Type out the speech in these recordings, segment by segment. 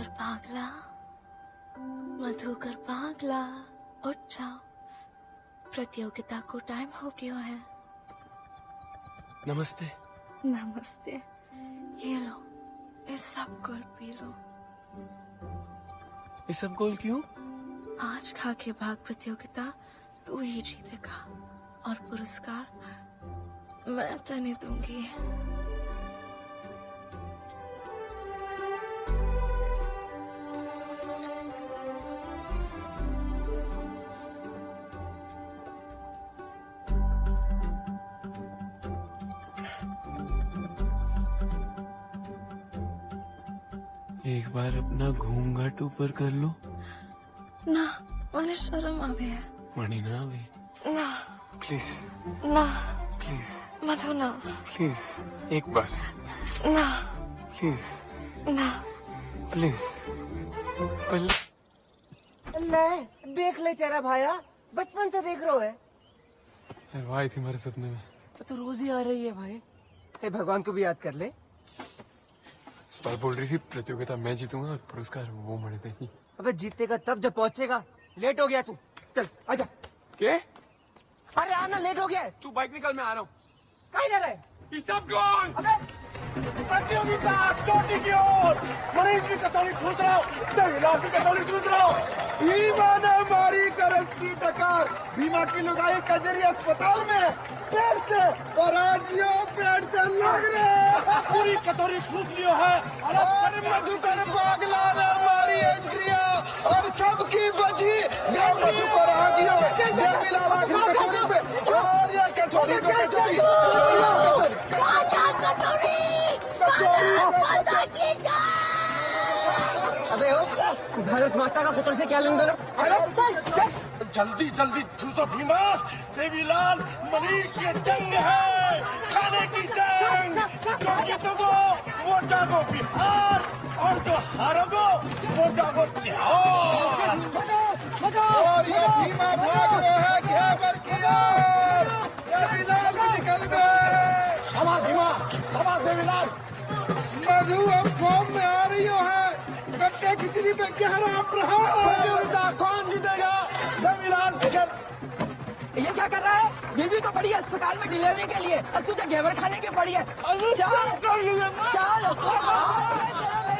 मधुकर पागला, मधुकर पागला, उठ जाओ, प्रतियोगिता को टाइम हो गया है। नमस्ते। नमस्ते। ये लो, इस सब गोल पी लो। ये सब गोल क्यों? आज खा के भाग प्रतियोगिता तू ही जीतेगा और पुरस्कार मैं तने दूंगी। एक बार अपना घूंघट ऊपर कर लो। ना, मैंने शर्म आवे है। मणि ना आवे। ना प्लीज ना प्लीज मधु ना प्लीज एक बार ना प्लीज ना प्लीज पल। ले देख ले चेहरा भाया, बचपन से देख रहा है। यार वो आई थी हमारे सपने में। तो रोज ही आ रही है भाई। हे भगवान को भी याद कर ले। इस बार बोल रही थी प्रतियोगिता मैं जीतूंगा और पुरस्कार वो मणि देगी। अबे जीतेगा तब जब पहुंचेगा। लेट हो गया तू, चल आजा। क्या? अरे आना, लेट हो गया है। तू बाइक निकाल, मैं आ रहा हूँ। कहाँ जा रहा है? ये सब गोल। अबे प्रतियोगिता चोटी की ओर, मरीज भी कतौली ठूस रहा हूँ, दहिला भी कतौली ठूस रहा हूँ। भीमा ने मारी करस की टकार, भीमा की लुगाई कजरी अस्पताल में पेड़ से और आज यो पेड़ से लग रहे पूरी कतौरी ठूस लियो है। और मधुकर पागला ने मारी एंट्रिया और सबकी बची मधुकर आ गया देवीलाल आखिरी कचौरी पे। और ये कचौरी को कचौरी अबे हो भारत माता का कतौरी से क्या लेन देना? जल्दी जल्दी ठूसो भीमा, देवीलाल मनीष ये जंग है, खाने की जंग। जो जीतोगो वो जागो बिहार और जो हारोगो वो जागो तिहाड़। और ये भीमा भाग रहे हैं घेवर की ओर, देवीलाल भी निकल गए। शाबाश भीमा, शाबाश देवीलाल। मधु अब फॉर्म में आ रही है। कट्टे खिचड़ी पे गहरा प्रहार। प्रतियोगिता कौन जीतेगा? देवीलाल। ये क्या कर रहा है? बीबी तो पड़ी है अस्पताल में डिलीवरी के लिए, अब तुझे घेवर खाने की पड़ी है। चल चल मेरे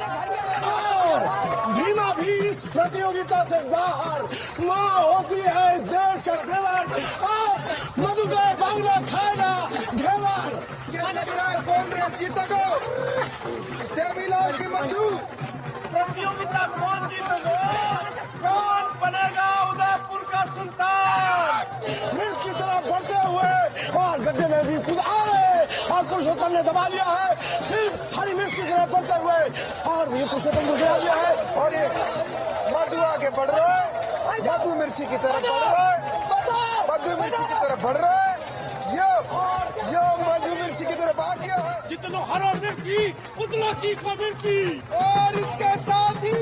घर के अंदर। भीमा भी इस प्रतियोगिता से बाहर। माँ होती है इस देश का घेवर और मधुकर बांग्ला खाएगा घेवर। कौन रेस जीतेगा? देवीलाल की मधु। प्रतियोगिता कौन जीतेगा? कौन बनेगा उदयपुर का सुल्तान? मिर्च की तरफ बढ़ते हुए और गड्ढे में भी खुद आ रहे और पुरुषोत्तम ने दबा लिया है। फिर हरी मिर्च की तरफ बढ़ते हुए और ये पुरुषोत्तम को गिरा दिया है। और ये मधु आगे बढ़ रहा है, मधु मिर्ची की तरफ बढ़ रहा है, मधु मिर्ची की तरफ बढ़ रहा है। यो मधु मिर्ची की तरफ आ गया है। जितनो हरो मिर्ची उतना तीखा मिर्ची। और इसके साथ ही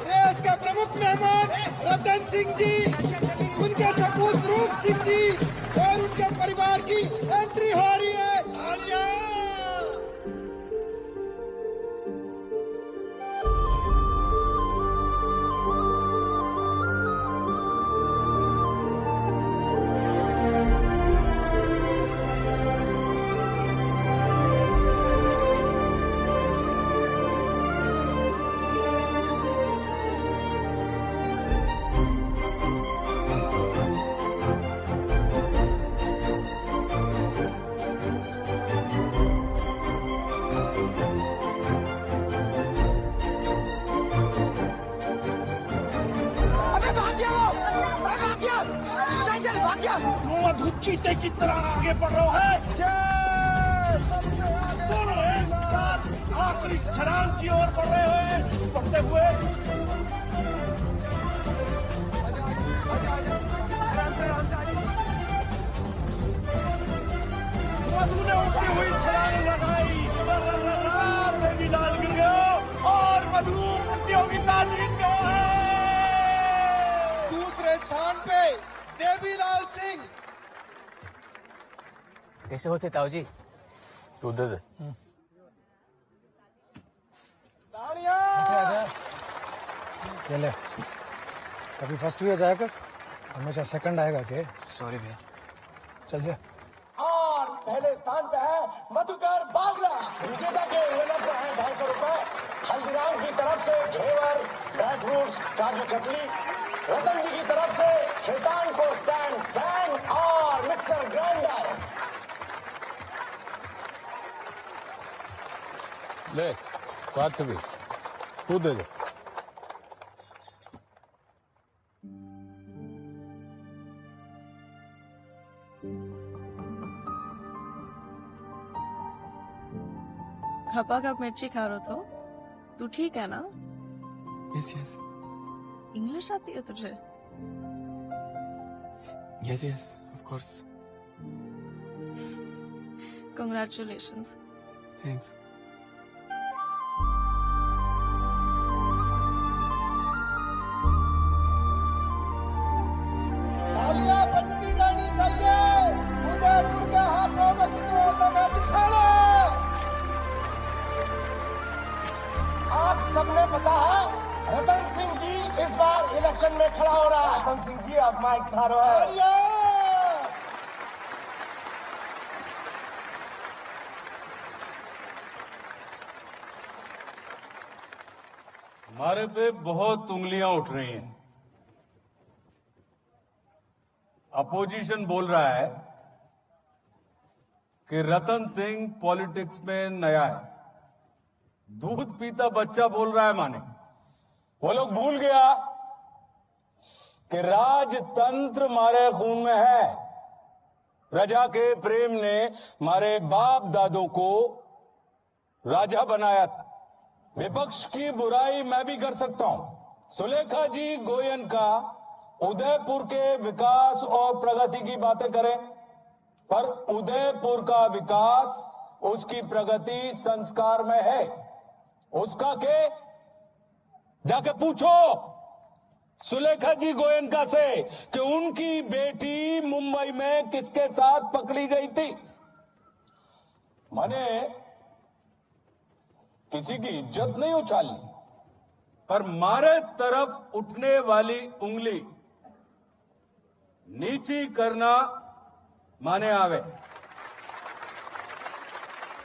रेस के प्रमुख मेहमान रतन सिंह जी, उनके सपूत रूप सिंह जी और उनके परिवार की एंट्री हो रही है। मधु चीते की तरह आगे बढ़ रहा है। सबसे आगे दोनों एक साथ आखिरी छलांग की ओर बढ़ रहे हैं, बढ़ते हुए। मधु ने उठती हुई छलांग लगाई, देवीलाल गिर गया और मधु प्रतियोगिता जीत गया है। दूसरे स्थान पे देवीलाल सिंह। कैसे होते ताऊ जी? तू दे दे। तालियां। ये ले, कभी फर्स्ट हुआ जाएगा, हमेशा सेकंड आएगा के? सॉरी भैया। चल जा। और पहले स्थान पे है मधुकर बागला, विजेता के विनर पे है 250 रुपए। हल्दीराम की तरफ से घेवर, ड्राई फ्रूट्स, काजू कतली। रतन जी की तरफ से शैतान को स्टैंड फैन और मिक्सर ग्राइंडर। ले स्वार्थ भी तू दे दे। खपा कप मिर्ची खा रहा तो तू ठीक है ना? यस यस इंग्लिश आती है तुझे? Yes yes of course. Congratulations. Thanks. तालियां बजती रहनी चाहिए। उदयपुर के हाथों में कितने होते मैं दिखा लो। आप सबने पता है रतन सिंह जी इस बार इलेक्शन में खड़ा हो रहा है। रतन सिंह जी अब माइक धारो है। हमारे पे बहुत उंगलियां उठ रही हैं। अपोजिशन बोल रहा है कि रतन सिंह पॉलिटिक्स में नया है। दूध पीता बच्चा बोल रहा है माने। वो लोग भूल गया कि राजतंत्र मारे खून में है। प्रजा के प्रेम ने मारे बाप दादों को राजा बनाया था। विपक्ष की बुराई मैं भी कर सकता हूं। सुलेखा जी गोयन का उदयपुर के विकास और प्रगति की बातें करें, पर उदयपुर का विकास, उसकी प्रगति संस्कार में है। उसका के जाके पूछो सुलेखा जी गोयनका से कि उनकी बेटी मुंबई में किसके साथ पकड़ी गई थी। माने किसी की इज्जत नहीं उछालनी, पर मारे तरफ उठने वाली उंगली नीची करना माने आवे।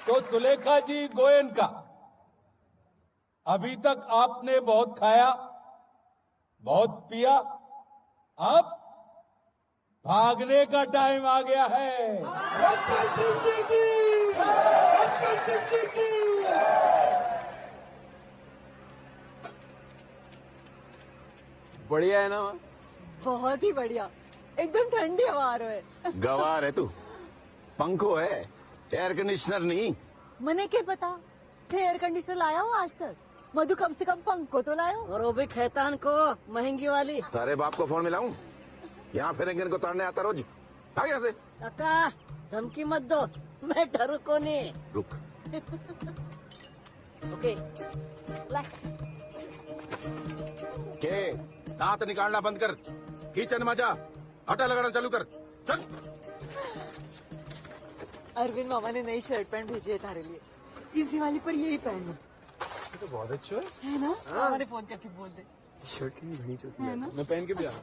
तो सुलेखा जी गोयन का अभी तक आपने बहुत खाया, बहुत पिया, अब भागने का टाइम आ गया है। रतन सिंह जी की, रतन सिंह जी की। बढ़िया है ना? बहुत ही बढ़िया, एकदम ठंडी हवा आ रही है। गवार है तू, पंखो है, एयर कंडीशनर नहीं। मने क्या पता थे एयर कंडीशनर लाया हो आज तक। मधु कम से कम पंखो तो लायो। और वो भी खैतान को महंगी वाली। तारे बाप को फोन मिलाऊं? यहाँ फिरेंगे इनको ताड़ने आता रोज। आ गया से काका धमकी मत दो, मैं डरू को नहीं। रुक। Okay relax. के दांत निकालना बंद कर, किचन में जा, आटा लगाना चालू कर, चल। अरविंद मामा ने नई शर्ट पैंट भेजी है तारे लिए। इस दिवाली पर यही पहनना तो बहुत अच्छा है ना। मामा ने फोन करके बोल दे। शर्ट की घनी चलती है है ना? मैं पहन के भी आया।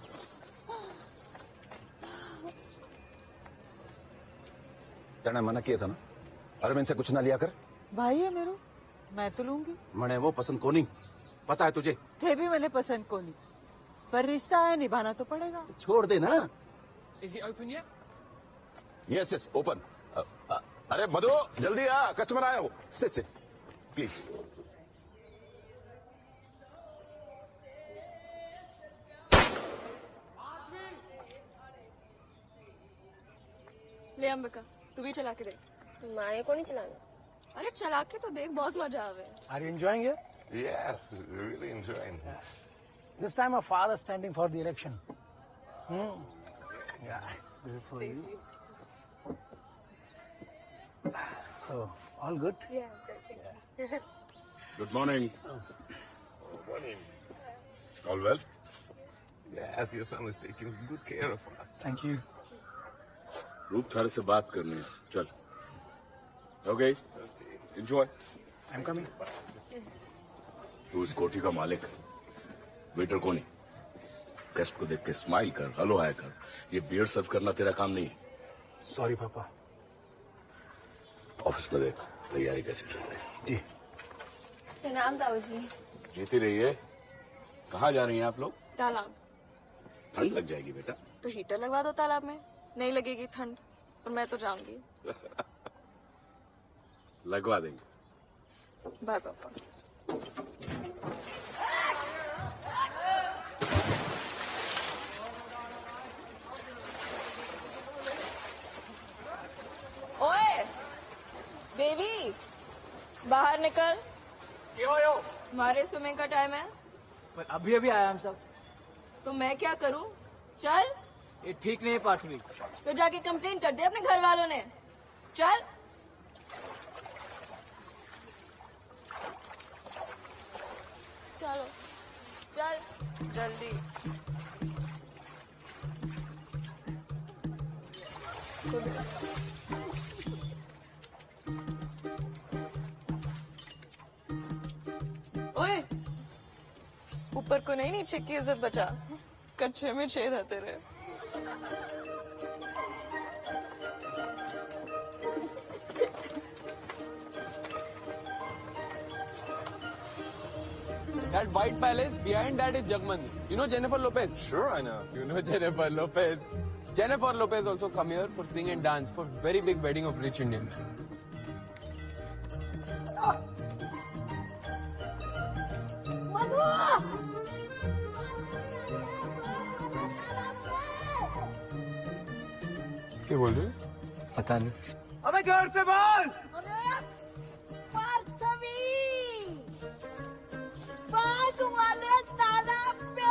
तेने मना किया था ना अरविंद से कुछ ना लिया कर। भाई है मेरू, मैं तो लूंगी। मने वो पसंद को नहीं, पता है तुझे। थे भी मैंने पसंद को नहीं, पर रिश्ता है निभाना तो पड़ेगा। छोड़ दे ना। Is it open yet? Yes yes open. अरे मधु जल्दी आ, कस्टमर आया हो। Sit sit please. ले अंबिका, तू भी चला के देख। माए को नहीं चलाना। अरे चला के तो देख, बहुत मजा आवे। Are you enjoying it? Yes, really enjoying. This time a father standing for the election. Yeah, this is for you. So, all good? Yeah, good. Good morning. Morning. All well? Yes, your son is taking good care of us. Thank you. रूप थारे से बात करनी है, चल। Okay enjoy. I'm coming. तू इस कोठी का मालिक है। वेटर को नहीं, गेस्ट को देख के स्माइल कर, हेलो हाय कर। ये बियर सर्व करना तेरा काम नहीं है। सॉरी पापा। ऑफिस में देख तैयारी कैसे चल रही है। जी। प्रणाम ताऊ जी। जीती रहिए। कहाँ जा रही हैं आप लोग? तालाब। ठंड लग जाएगी बेटा। तो हीटर लगवा दो तालाब में, नहीं लगेगी ठंड। और मैं तो जाऊंगी। लगवा देंगे। बाय पापा। ओए देवी, बाहर निकल। क्यों हो? हमारे स्विमिंग का टाइम है। पर अभी अभी आया हम सब। तो मैं क्या करूं? चल। ये ठीक नहीं है पार्थवी। तो जाके कंप्लेन कर दे अपने घर वालों ने। चल। चलो चल जल्दी। इसको दे। ओए, ऊपर को नहीं, नीचे की इज्जत बचा। कच्चे में छेद है तेरे। That white palace, behind that is Jagman. You know Jennifer Lopez? Sure, I know. You know Jennifer Lopez. Jennifer Lopez also come here for sing and dance for very big wedding of rich Indian man. क्या बोल रहे हो? पता नहीं। अबे जोर से बोल। बाग वाले तालाब पे।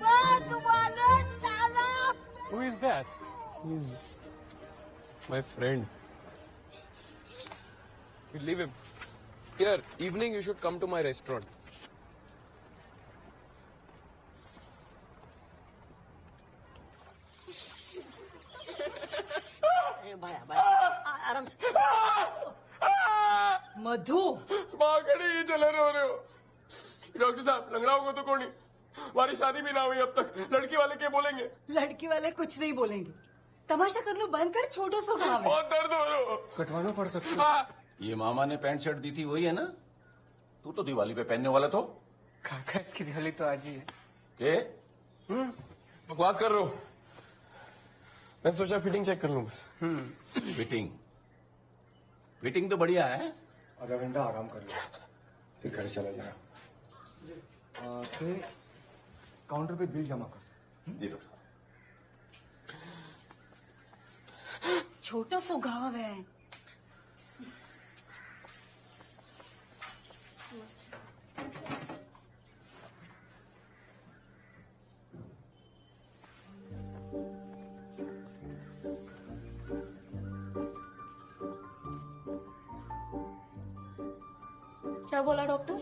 बाग वाले तालाब। Who is that? He's my friend. You leave him. Here, evening you should come to my restaurant. आराम से। मधु, माँ खड़ी ये चले रो रहे हो। डॉक्टर साहब, लंगड़ा होगा तो कौन नहीं? हमारी शादी भी ना हुई अब तक। लड़की वाले क्या बोलेंगे? लड़की वाले कुछ नहीं बोलेंगे। तमाशा करना बंद कर, छोटो सो गाँव है। बहुत दर्द हो रहा हो। कटवाना पड़ सकता है। ये मामा ने पैंट शर्ट दी थी वही है ना? तू तो दिवाली पे पहनने वाला तो। काका इसकी दिवाली तो आज ही है। के? बकवास कर रहे हो। मैं सोचा फिटिंग चेक कर लूं बस। फिटिंग फिटिंग तो बढ़िया है। आधा घंटा आराम कर लो, फिर घर चला जाना। काउंटर पे बिल जमा कर। जी डॉक्टर। छोटो सो गाँव है। क्या बोला डॉक्टर?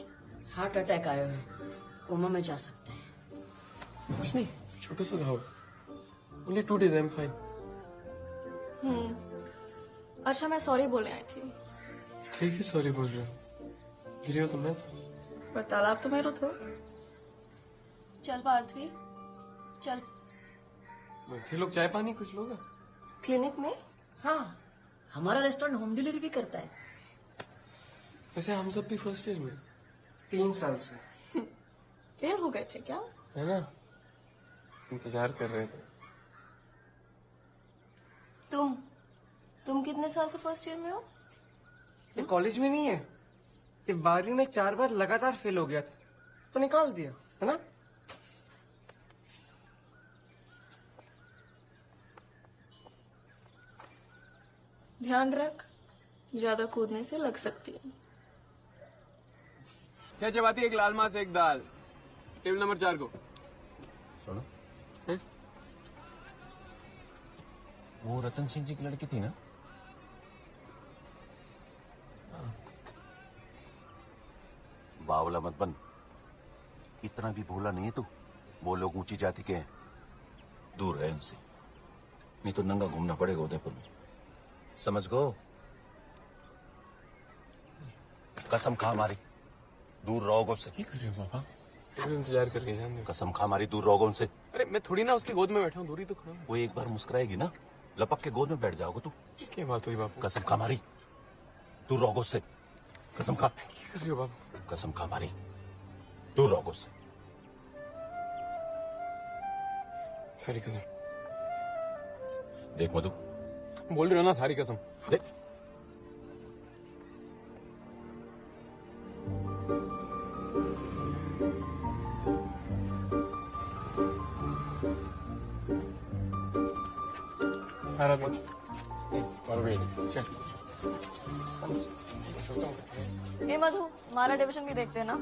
हार्ट अटैक आयो है, कोमा में जा सकते हैं। कुछ नहीं, छोटो सा घाव। Only 2 days, I'm fine. अच्छा, मैं सॉरी बोलने आई थी। ठीक है, सॉरी बोल रहे हो। गिरे हो तो मैं तो। पर तालाब तो मेरा था। चल पार्थवी, चल। बैठे लोग चाय पानी कुछ लोग। क्लिनिक में? हाँ, हमारा रेस्टोरेंट होम डिलीवरी भी करता है। वैसे हम सब भी फर्स्ट ईयर में 3 साल से। फेल हो गए थे क्या? है ना, इंतजार कर रहे थे। तुम कितने साल से फर्स्ट ईयर में हो? ये कॉलेज में नहीं है, ये 12वीं में 4 बार लगातार फेल हो गया था तो निकाल दिया, है ना? ध्यान रख, ज्यादा कूदने से लग सकती है। 6 चपाती, 1 लाल मांस, 1 दाल। टेबल नंबर 4 को। सुनो, है? वो रतन सिंह जी की लड़की थी ना? बावला मत बन, इतना भी भोला नहीं है तू। वो लोग ऊंची जाति के हैं, दूर रहे उनसे। नहीं तो नंगा घूमना पड़ेगा उदयपुर में, समझ गो। कसम खा हमारी, दूर रहोगे उससे। क्या कर रहे हो पापा? इंतजार करके जान दो। कसम खा हमारी, दूर रहोगे उनसे। अरे मैं थोड़ी ना उसकी गोद में बैठा हूँ, दूरी तो खड़ा हूँ। वो एक बार मुस्कुराएगी ना, लपक के गोद में बैठ जाओगे तू। क्या बात हुई बापू? कसम खा हमारी, दूर रहोगे उससे। कसम खा। क्या कर रहे हो बापू? कसम खा हमारी, दूर रहोगे उससे। थारी कसम। देख मधु, बोल रहे हो ना थारी कसम। देख ये मधु, हमारा डिवीजन भी देखते हैं ना।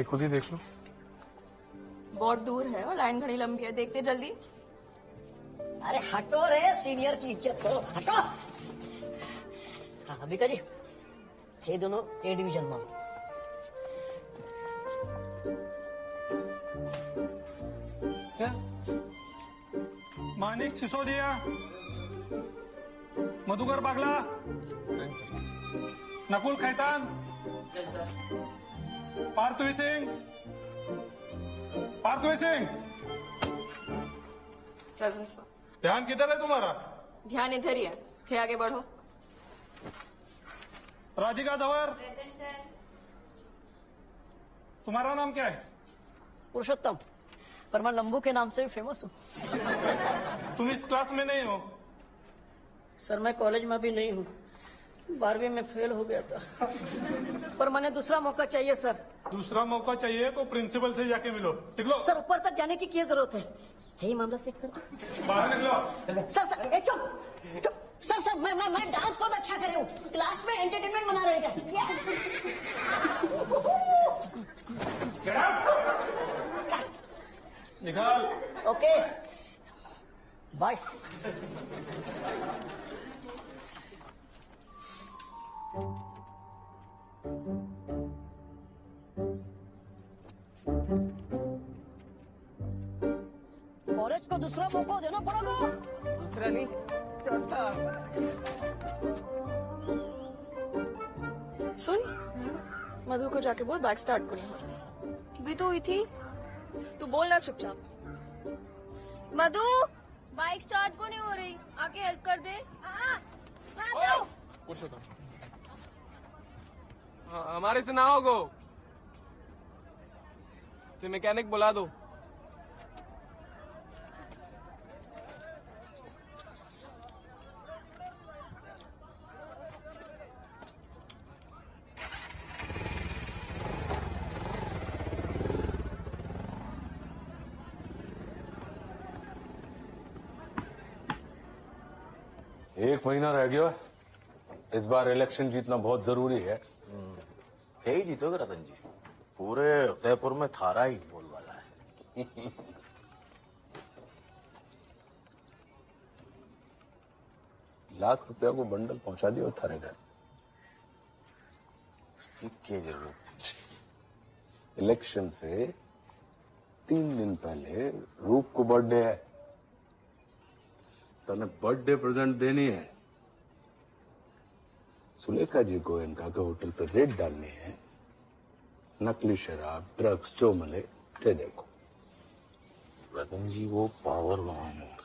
खुद ही देख लो। बहुत दूर है और लाइन घड़ी लंबी है, देखते जल्दी। अरे हटो रे, सीनियर की इज्जत करो, हटो। हाँ अबिका जी, थे दोनों ए डिवीजन में। क्या? मानिक सिसोदिया, मधुकर बागला, नकुल खैतान, पार्थवी सिंह, प्रेजेंट सर। ध्यान किधर है तुम्हारा? ध्यान इधर ही है, थे आगे बढ़ो। राधिका जवर, तुम्हारा नाम क्या है? पुरुषोत्तम, पर मैं लंबू के नाम से भी फेमस हूँ। तुम इस क्लास में नहीं हो? सर मैं कॉलेज में भी नहीं हूँ, 12वीं में फेल हो गया था, पर मैंने दूसरा मौका चाहिए सर। दूसरा मौका चाहिए तो प्रिंसिपल से जाके मिलो। निकलो। सर ऊपर तक जाने की क्या जरूरत है? यही मामला सेट कर दो। बाहर निकलो। सर ए चुप। सर मैं डांस बहुत अच्छा कर रही हूँ, क्लास में एंटरटेनमेंट बना रहेगा। निकाल। Okay bye. कॉलेज को दूसरा मौका देना पड़ेगा। दूसरा नहीं, चौथा। सुन, मधु को जाके बोल बैक स्टार्ट को नहीं हो रहा। भी तो हुई थी। तू बोलना चुपचाप। मधु, बाइक स्टार्ट को नहीं हो रही, आके हेल्प कर दे। पुरुषोत्तम, हाँ, हमारे से ना होगो तो मैकेनिक बुला दो। एक महीना रह गया, इस बार इलेक्शन जीतना बहुत जरूरी है। क्या ही जीतोगे रतन जी, पूरे उदयपुर में थारा ही बोल वाला है। ₹1,00,000 को बंडल पहुंचा दिया थारे घर। उसकी क्या जरूरत थी? इलेक्शन से 3 दिन पहले रूप को बर्थडे है, तने बर्थडे प्रेजेंट देनी है। सुलेखा जी को इनका के होटल पे रेड डालनी है। नकली शराब, ड्रग्स जो मिले ते देखो। रतन जी वो पावर वहां है।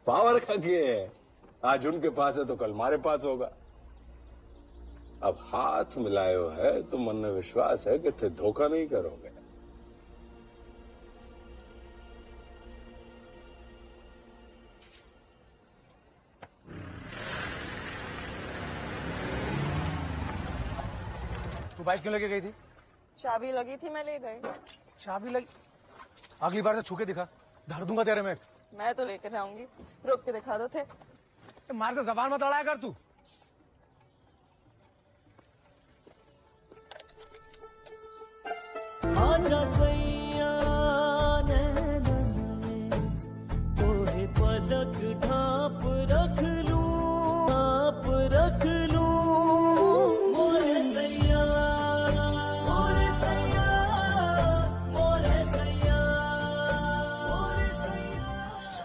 पावर का क्या है? आज उनके पास है तो कल हमारे पास होगा। अब हाथ मिलायो है तो मन में विश्वास है कि थे धोखा नहीं करोगे। तू बाइक क्यों लेके गई थी? चाबी लगी थी, मैं ले गई। चाबी लगी? अगली बार से छू के दिखा, धर दूंगा तेरे में। मैं तो लेकर जाऊंगी, रोक के दिखा दो थे। मार से जबान मत लड़ाया कर तू। आजा सैया नैनन में तोहे पलक ढाप रख लूं, ढाप रख लूं। मोरे सैया, मोरे सैया।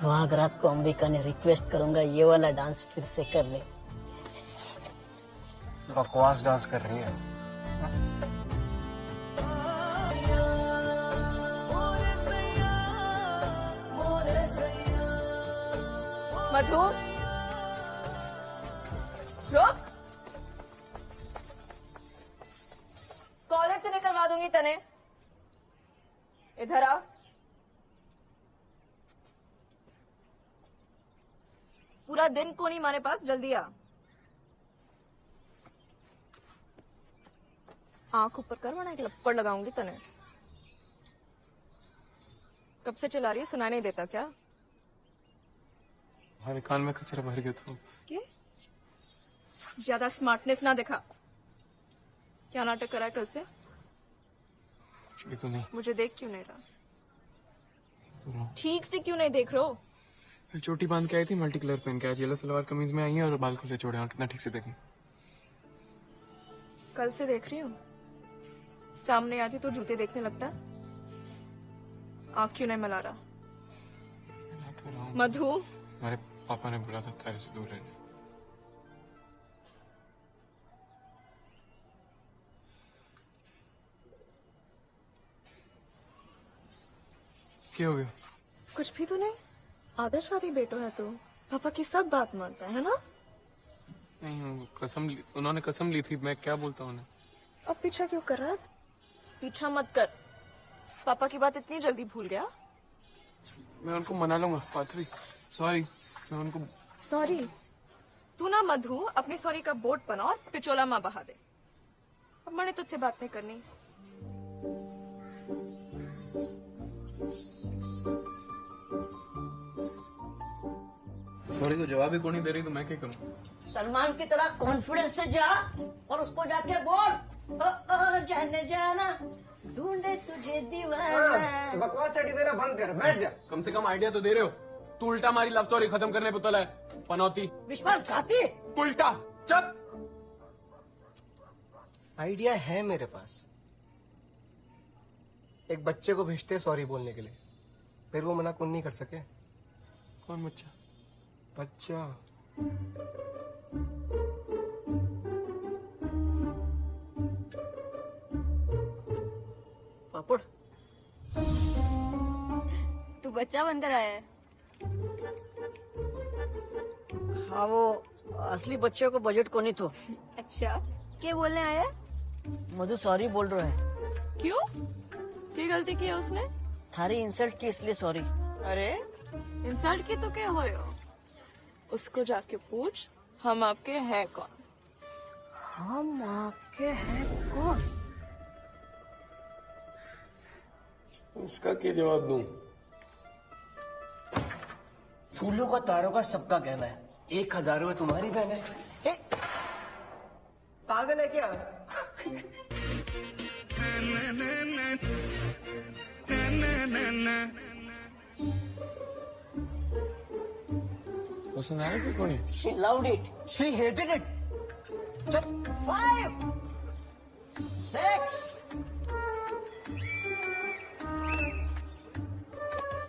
सुहागरात को अंबिका ने रिक्वेस्ट करूंगा ये वाला डांस फिर से कर ले। बकवास डांस कर रही है। मधु, रुक। कॉलेज से निकलवा दूंगी तने। इधर आ। पूरा दिन को नहीं हमारे पास, जल्दी आ। आंख ऊपर कर वरना एक लपड़ लगाऊंगी तने। कब से चला रही है, सुनाई नहीं देता क्या? हमारे कान में कचरा भर गया था। क्या? ज्यादा स्मार्टनेस ना दिखा। क्या नाटक करा है कल से? कुछ भी तो नहीं। मुझे देख क्यों नहीं रहा? तो ठीक से क्यों नहीं देख रहे हो? कल चोटी बांध के आई थी, मल्टी कलर पहन के, आज येलो सलवार कमीज में आई है और बाल खुले छोड़े। और कितना ठीक से देखें। कल से देख रही हूँ। सामने आती तो जूते देखने लगता। आँख क्यों नहीं मिला रहा? तो रहा हूँ। मधु, हमारे पापा ने बोला था तारे से दूर रहने। क्या हो गया? कुछ भी तो नहीं। आदर्शवादी बेटो है तो पापा की सब बात मानता है ना? नहीं, उन्होंने कसम ली थी। मैं क्या बोलता हूँ उन्हें? अब पीछा क्यों कर रहा है? पीछा मत कर। पापा की बात इतनी जल्दी भूल गया? मैं उनको मना लूंगा। पाथवी, सॉरी। मैं उनको सॉरी? तू ना मधु अपनी सॉरी का बोर्ड बना और पिचोला माँ बहा दे। अब मैंने तुझसे बात नहीं करनी। सॉरी को जवाब ही कौन नहीं दे रही तो मैं क्या करूँ? सलमान की तरह कॉन्फिडेंस से जा और उसको जाके बोल, ओ ओ जाने जाना ढूंढे तुझे दीवाना। बकवास सेटी देना बंद कर, बैठ जा। कम से कम आइडिया तो दे रहे हो। तू उल्टा हमारी लव स्टोरी खत्म करने पे तुला है। पनौती, विश्वासघाती। उल्टा। चुप। आइडिया है मेरे पास। एक बच्चे को भेजते सॉरी बोलने के लिए, फिर वो मना कौन नहीं कर सके। कौन बच्चा? बच्चा पापड़। तू बच्चा बनकर आया है। हाँ, वो असली बच्चे को बजट को नहीं तो। अच्छा, क्या बोलने आया? मधु सॉरी बोल रहा है। क्यों? क्या गलती की है उसने? थारी इंसल्ट की इसलिए सॉरी। अरे इंसल्ट की तो क्या हो? उसको जाके पूछ हम आपके हैं कौन। हम आपके हैं कौन? उसका क्या जवाब दूं? फूलों का तारों का सबका कहना है 1000 रुपए तुम्हारी बहन है। पागल है क्या? पसंद आया कि कौन है? She loved it. She hated it. 5, 6,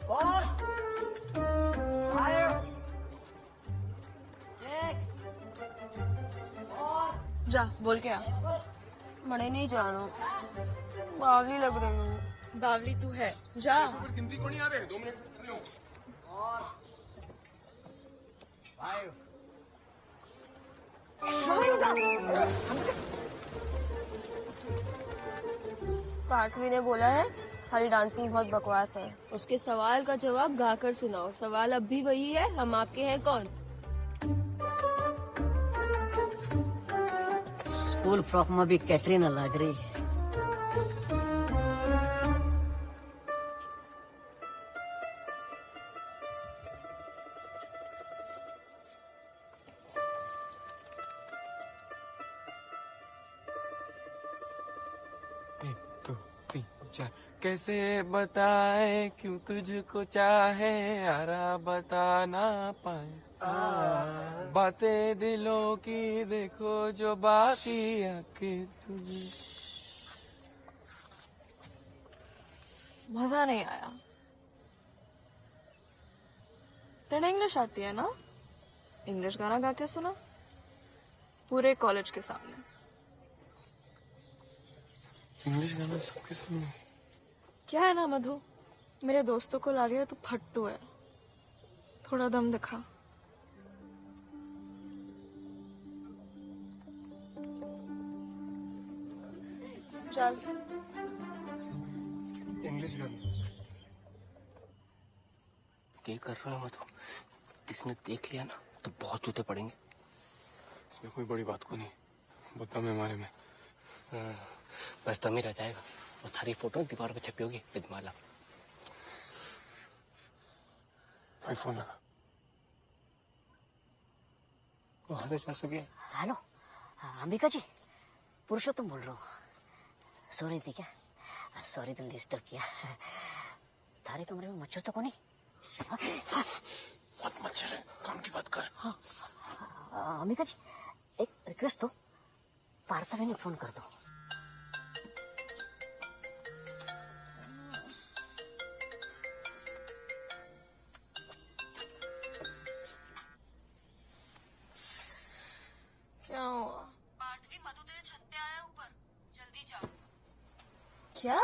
4, 5, 6, 4। जा बोल के आ। मरे नहीं जानो, बावली लग रही हूँ। बावली तू है, जा। गिनती को नहीं आ रहे। 2 मिनट। 5। पार्थवी ने बोला है हमारी डांसिंग बहुत बकवास है। उसके सवाल का जवाब गाकर सुनाओ। सवाल अब भी वही है, हम आपके हैं कौन? स्कूल फ्रॉक में भी कैटरीना लग रही है। कैसे बताए क्यों तुझको चाहे यारा बता ना पाए। बातें दिलों की देखो जो बाकी आके तुझे। मजा नहीं आया। तेरे इंग्लिश आती है ना? इंग्लिश गाना गा के सुना पूरे कॉलेज के सामने। इंग्लिश गाना सबके सामने? क्या है ना मधु, मेरे दोस्तों को लगे तो फट्टू है, थोड़ा दम दिखा। चल इंग्लिश गाना क्या कर रहा है मधु? किसने देख लिया ना तो बहुत जूते पड़ेंगे। इसमें कोई बड़ी बात को नहीं, बता मैं हमारे में बस दम ही रह जाएगा और थारी फोटो दीवार पे छपी होगी विद माला। भाई फोन लगा। वहां से जा सके? हेलो अंबिका जी, पुरुषोत्तम बोल रहा हूँ। सॉरी थी क्या? सॉरी तुम डिस्टर्ब किया। थारे कमरे में मच्छर तो नहीं? बहुत मच्छर है, काम की बात कर। हाँ अंबिका जी, एक रिक्वेस्ट हो, पार्थवी ने फोन कर दो। क्या हुआ? पार्थवी, मधु तेरे छत पे आया ऊपर, जल्दी जाओ। क्या?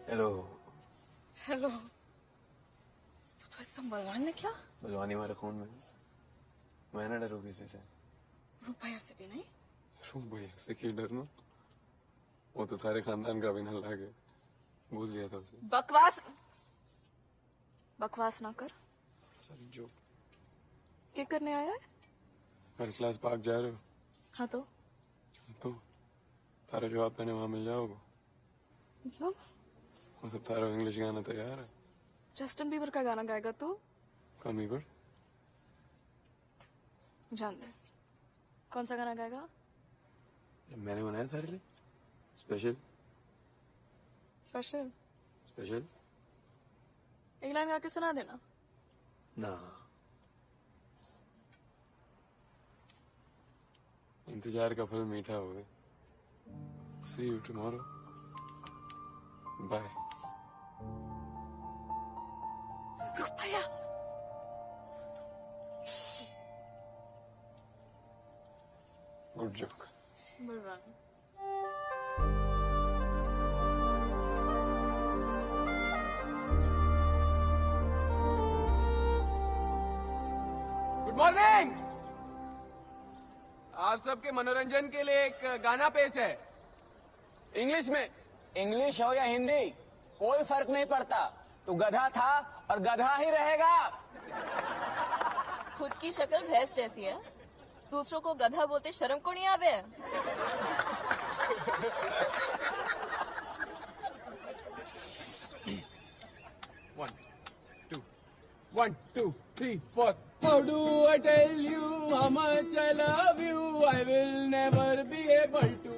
हेलो। हेलो। तू तो एकदम बलवान है क्या? बलवानी हमारे खून में। मैं ना डरू किसी से। रुपया से भी नहीं? रुपया से क्यों डरना? वो तो सारे खानदान का भी ना लागे, भूल गया था उसे। बकवास ना कर। चल जो क्या करने आया है? फर्स्ट क्लास पार्क जा रहे हो? हाँ तो तारा जवाब देने वहां मिल जाओगे। मतलब? वो सब तारा इंग्लिश गाना तैयार है। जस्टिन बीबर का गाना गाएगा तू? कौन बीबर? जान दे। कौन सा गाना गाएगा? मैंने बनाया तारे लिए स्पेशल। स्पेशल? स्पेशल एक लाइन गा के सुना देना। ना, इंतजार का फल मीठा होगा। See you tomorrow. Bye. रुपया। Good joke. बलवान। Good morning. आप सबके मनोरंजन के लिए एक गाना पेश है इंग्लिश में। इंग्लिश हो या हिंदी कोई फर्क नहीं पड़ता। तू गधा था और गधा ही रहेगा। खुद की शक्ल भैंस जैसी है, दूसरों को गधा बोलते शर्म को नहीं आवे? One, two, three, four. How do I tell you how much I love you? I will never be able to.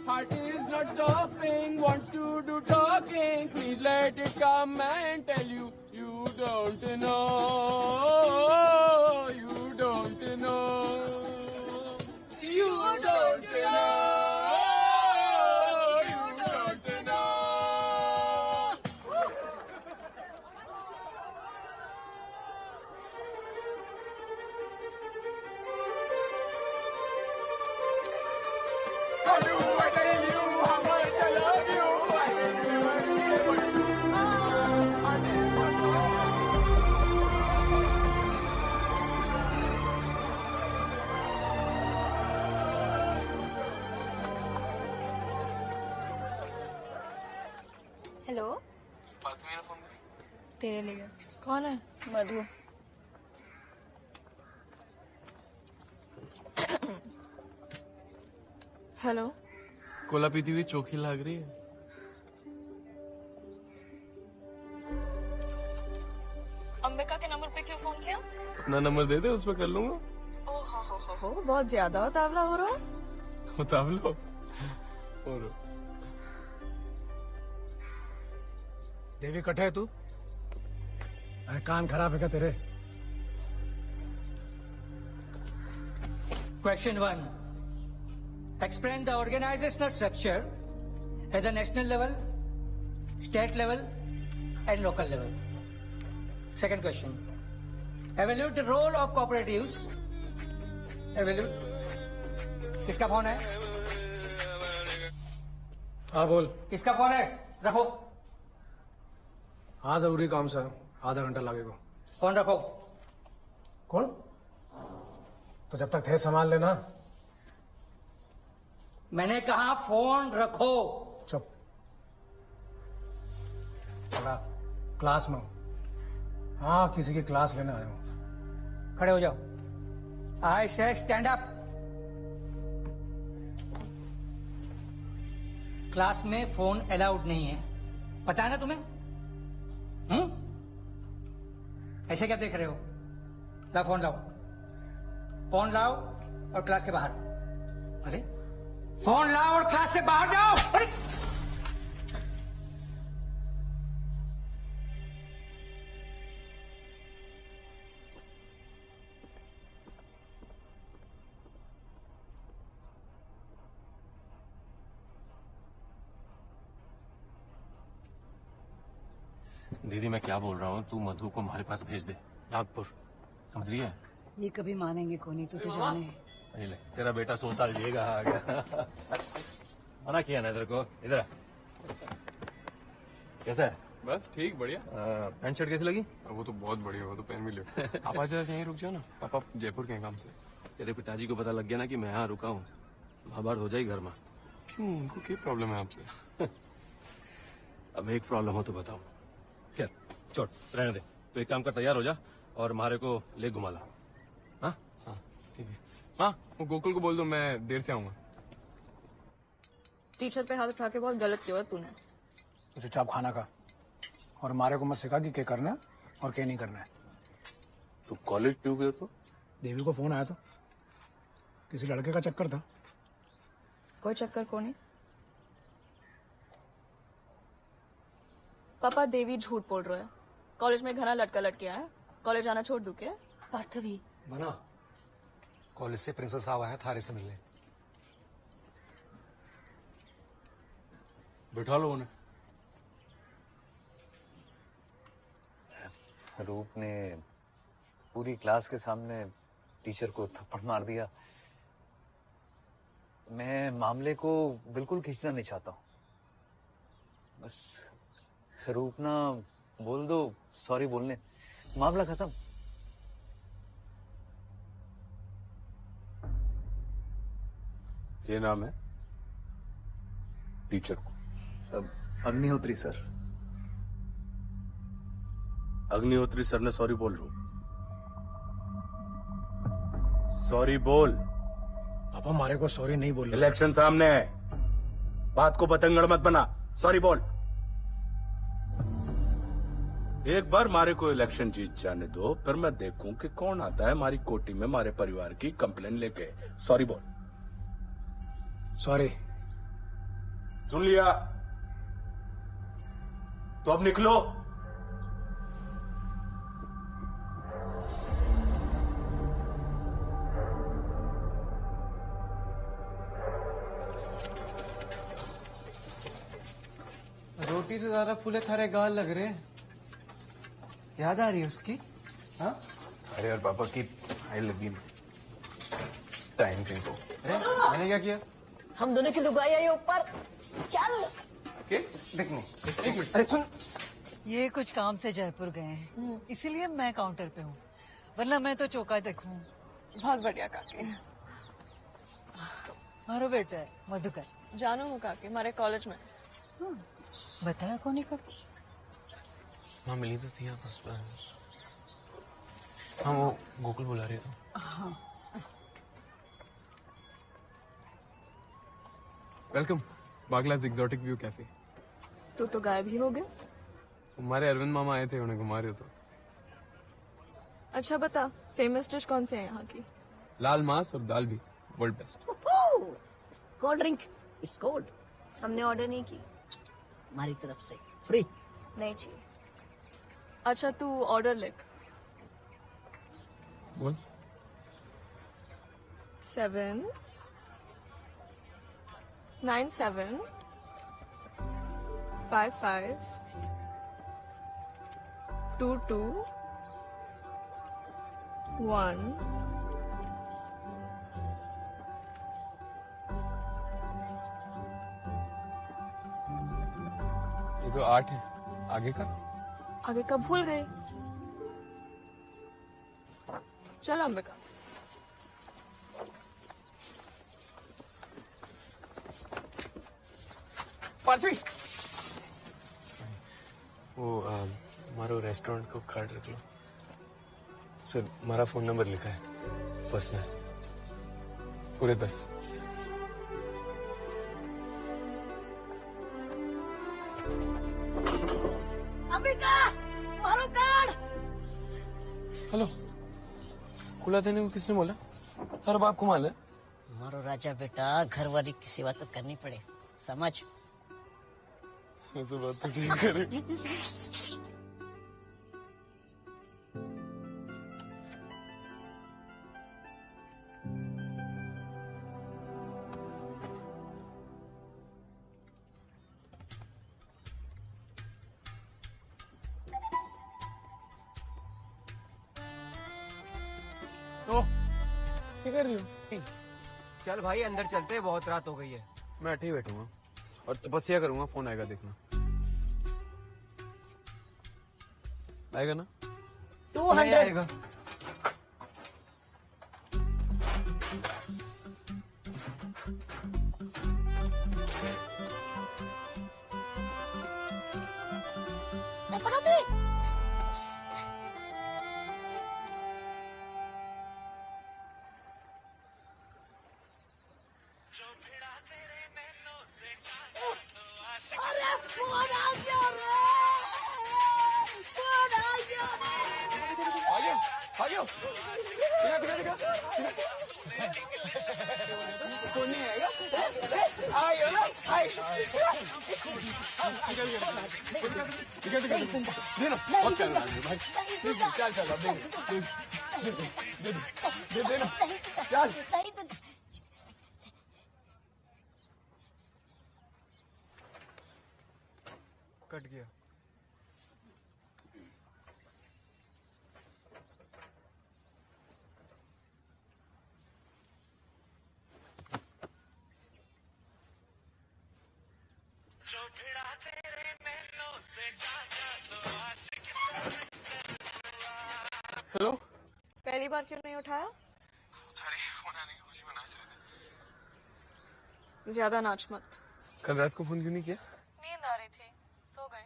Heart is not stopping, wants to do talking. Please let it come and tell you. You don't know. You don't know. You don't know. Hello, Fatima ने phone किया। तेरे लिए। कौन है? मधु। Hello. Cola पीती हुई चोखी लग रही है। अपना नंबर दे दे, उसमें कर लूंगा। हो बहुत ज्यादा उतावला हो रहा है। उतावलो और देवी कटे है तू? अरे कान खराब है क्या तेरे? Question 1. Explain the organizational structure at the national level, state level, and local level. Second question. Evaluate the role of cooperatives. Evaluate. किसका फोन है? हाँ बोल। किसका फोन है? रखो। हाँ जरूरी काम से आधा घंटा लगेगा। फोन रखो। कौन? तो जब तक थे संभाल लेना। मैंने कहा फोन रखो। चुप। चला क्लास में हूं। हाँ किसी की क्लास लेने आया हूं। खड़े हो जाओ। आई से स्टैंड अप। क्लास में फोन अलाउड नहीं है, पता है ना तुम्हें? ऐसे क्या देख रहे हो? लाओ फोन लाओ। फोन लाओ और क्लास के बाहर। अरे फोन लाओ और क्लास से बाहर जाओ। अरे दीदी मैं क्या बोल रहा हूँ, तू मधु को हमारे पास भेज दे, नागपुर, समझ रही है? ये कभी मानेंगे को नहीं, तू तो जाने। ये ले, तेरा बेटा 100 साल जिएगा। आ गया। मना किया ना तेरे को, इधर आ। कैसा है? बस ठीक, बढ़िया। पैंट शर्ट कैसी लगी? वो तो बहुत बढ़िया, वो तो पहन भी लियो। आप आज यहीं रुक जाओ ना, पापा जयपुर के काम से। तेरे पिताजी को पता लग गया ना कि मैं यहाँ रुका हूँ, महाभारत हो जाएगी घर में। क्यों, उनको क्या प्रॉब्लम है आपसे? अब एक प्रॉब्लम हो तो बताओ। क्या चोट रहने दे, तो एक काम कर, तैयार हो जा और मारे को ले घुमा ला। हाँ हाँ ठीक है। हाँ वो गोकुल को बोल दो मैं देर से आऊंगा। टीचर पे हाथ उठा के बहुत गलत किया तूने। तो चुपचाप खाना खा और मारे को मत सिखा कि क्या करना है और क्या नहीं करना है। तू कॉलेज क्यों गया? तो देवी को फोन आया तो किसी लड़के का चक्कर था। कोई चक्कर को नहीं पापा, देवी झूठ बोल रहा है। कॉलेज में घना लटका लटके है। कॉलेज आना छोड़ दूं क्या? पार्थवी मना, कॉलेज से प्रिंसिपल साहब आया थारे से मिलने। बिठा लो उन्हें। रूप ने पूरी क्लास के सामने टीचर को थप्पड़ मार दिया। मैं मामले को बिल्कुल खींचना नहीं चाहता हूं। बस रूप ना बोल दो सॉरी बोलने, मामला खत्म। ये नाम है टीचर को? अग्निहोत्री सर। अग्निहोत्री सर ने सॉरी बोल रो। सॉरी बोल। पापा मारे को सॉरी नहीं बोल। इलेक्शन सामने है, बात को बतंगड़ मत बना। सॉरी बोल। एक बार मारे को इलेक्शन जीत जाने दो, फिर मैं देखूं कि कौन आता है हमारी कोटी में हमारे परिवार की कंप्लेन लेके। सॉरी बोल। सॉरी। सुन लिया तो अब निकलो। रोटी से ज्यादा फूले थारे गाल लग रहे हैं। याद आ रही है उसकी? हाँ? अरे यार पापा की आई लगी टाइम को। अरे मैंने क्या किया? हम दोनों की लुगाई आई ऊपर। चल देख नहीं। एक मिनट। अरे सुन, ये कुछ काम से जयपुर गए हैं, इसीलिए मैं काउंटर पे हूँ, वरना मैं तो चौका देखूं। बहुत बढ़िया काके। मारो बेटा है मधुकर। जानू हूँ काके, हमारे कॉलेज में। बताया कौन ही कब? हाँ मिली तो थी आपस पर। हाँ वो गोकुल बुला रही तो। हाँ। वेलकम बागलास एग्जॉटिक व्यू कैफे। तू तो गायब ही हो गया। हमारे अरविंद मामा आए थे, उन्हें घुमा रहे हो तो। अच्छा बता, फेमस डिश कौन से है यहाँ की? लाल मांस और दाल भी world best. Cold drink, it's cold. हमने ऑर्डर नहीं की। हमारी तरफ से फ्री। नहीं चाहिए। अच्छा तू ऑर्डर लिख। बोल। 7 9 7 5 5 2 2 1 ये तो 8 है, आगे का? आगे का भूल गई। चल अंबिका। पार्थिव, वो हमारो रेस्टोरेंट को कार्ड रख लो। फिर हमारा फोन नंबर लिखा है, पर्सनल, पूरे 10। अंबिका, मारो कार्ड। हेलो, खुला देने को किसने बोला? तारा बाप को माल है? मारो राजा बेटा, घर वाली की सेवा तो करनी पड़े, समझ। ऐसे बात तो ठीक करे। तो क्या कर रही हो? चल भाई अंदर चलते हैं, बहुत रात हो गई है। मैं अठे ही बैठूंगा और तपस्या करूंगा, फोन आएगा देखना। आएगा ना? 200 आएगा। अरे फोन आ गया रे, फोन आ गया रे। आ गया। दिखा। कौन नहीं आएगा? आएगा ना? दिखा। दे ना, मत करना भाई। चल अब दे ना, चल। कट गया। हेलो, पहली बार क्यों नहीं उठाया? खुशी में नाच रहे थे। ज्यादा नाच मत। कल रात को फोन क्यों नहीं किया? नींद आ रही थी, सो गए।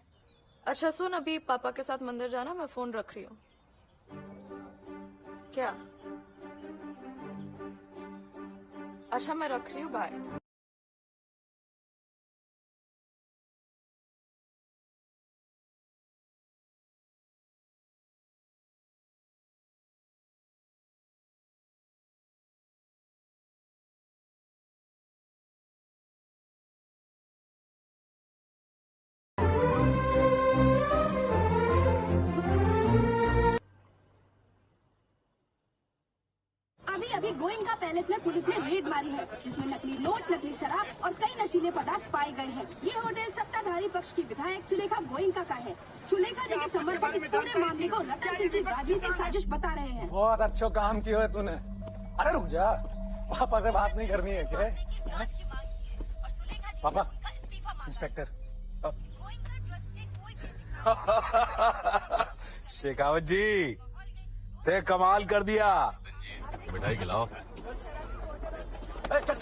अच्छा सुन, अभी पापा के साथ मंदिर जाना, मैं फोन रख रही हूँ। क्या? अच्छा मैं रख रही हूँ, बाय। अभी गोइंका पैलेस में पुलिस ने रेड मारी है, जिसमें नकली नोट, नकली शराब और कई नशीले पदार्थ पाए गए हैं। ये होटल सत्ताधारी पक्ष की विधायक सुलेखा गोइंका का है। सुलेखा जी के समर्थक इस पूरे मामले को रतन सिंह की राजनीतिक साजिश बता रहे हैं। बहुत अच्छा काम किया है तूने। अरे रुक जा, पापा से बात नहीं करनी है क्या? पापा, इंस्पेक्टर। शेखावत जी, ते कमाल कर दिया। मिठाई खिलाओ।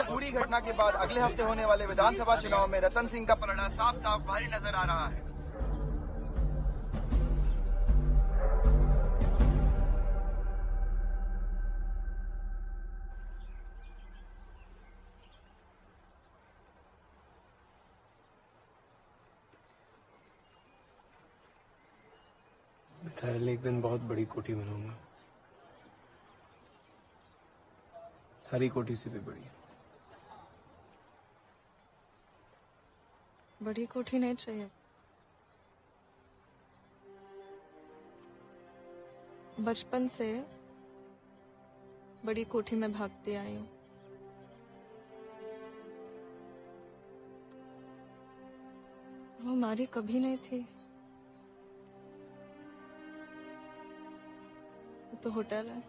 पूरी घटना के बाद अगले हफ्ते होने वाले विधानसभा चुनाव में रतन सिंह का पलड़ा साफ साफ भारी नजर आ रहा है। मैं तेरे लिए एक दिन बहुत बड़ी कोठी बनाऊंगा। हरी कोठी से भी बड़ी है। बड़ी कोठी नहीं चाहिए, बचपन से बड़ी कोठी में भागती आई हूँ। वो हमारी कभी नहीं थी, वो तो होटल है।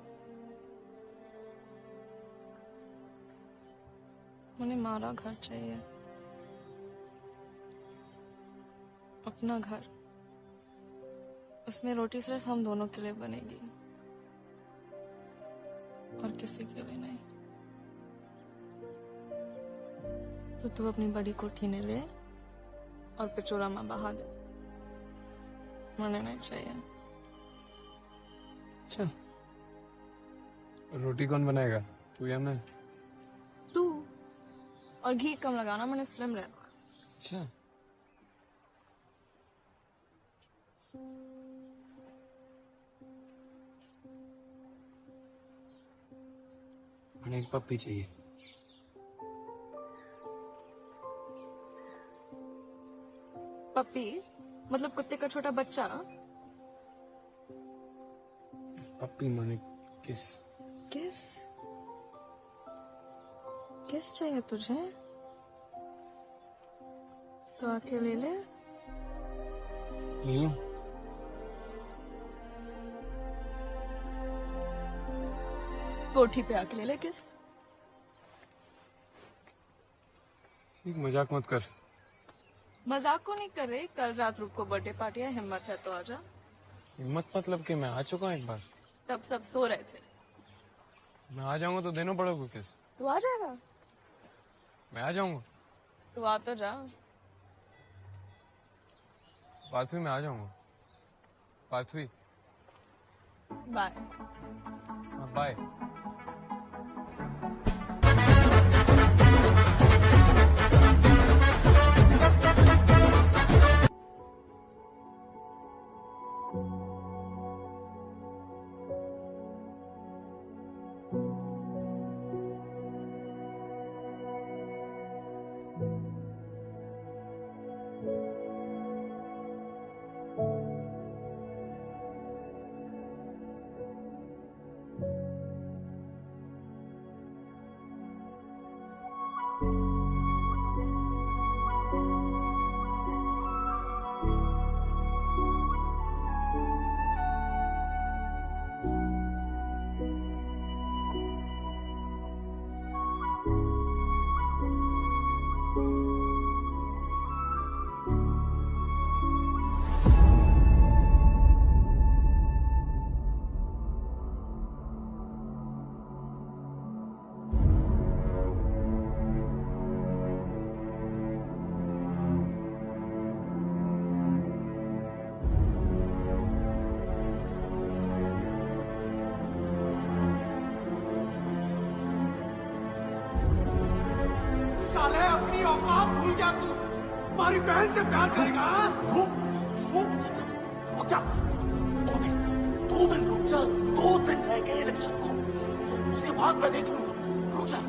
मुझे हमारा घर चाहिए, अपना घर। उसमें रोटी सिर्फ हम दोनों के लिए बनेगी और किसी के लिए नहीं। तो तू अपनी बड़ी कोठी ने ले और पिचोरा में बहा दे, मुझे नहीं चाहिए। अच्छा, रोटी कौन बनाएगा, तू या मैं? तू, और घी कम लगाना, मैंने स्लिम रहना। अच्छा, मैंने एक पप्पी चाहिए। पप्पी मतलब कुत्ते का छोटा बच्चा? पप्पी माने किस? किस किस चाहिए तुझे? तो आके ले ले। ले लूं? कोठी पे आके ले ले किस। एक मजाक मत कर। मजाक को नहीं कर रहे, कल रात रुक को बर्थडे पार्टी है, हिम्मत है तो आजा। हिम्मत मतलब कि मैं आ चुका हूँ एक बार। तब सब सो रहे थे। मैं आ जाऊंगा तो देना पड़ेगा किस? तू आ जाएगा? मैं आ जाऊंगा। तू आ तो जा। पार्थवी में आ जाऊंगा। पार्थवी बाय। बाय। साले अपनी औकात भूल गया तू, हमारी बहन से प्यार करेगा? रुक जा, 2 दिन रुक जा, 2 दिन रह गए इलेक्शन को, उसके बाद मैं देख लूंगा। रुक जा।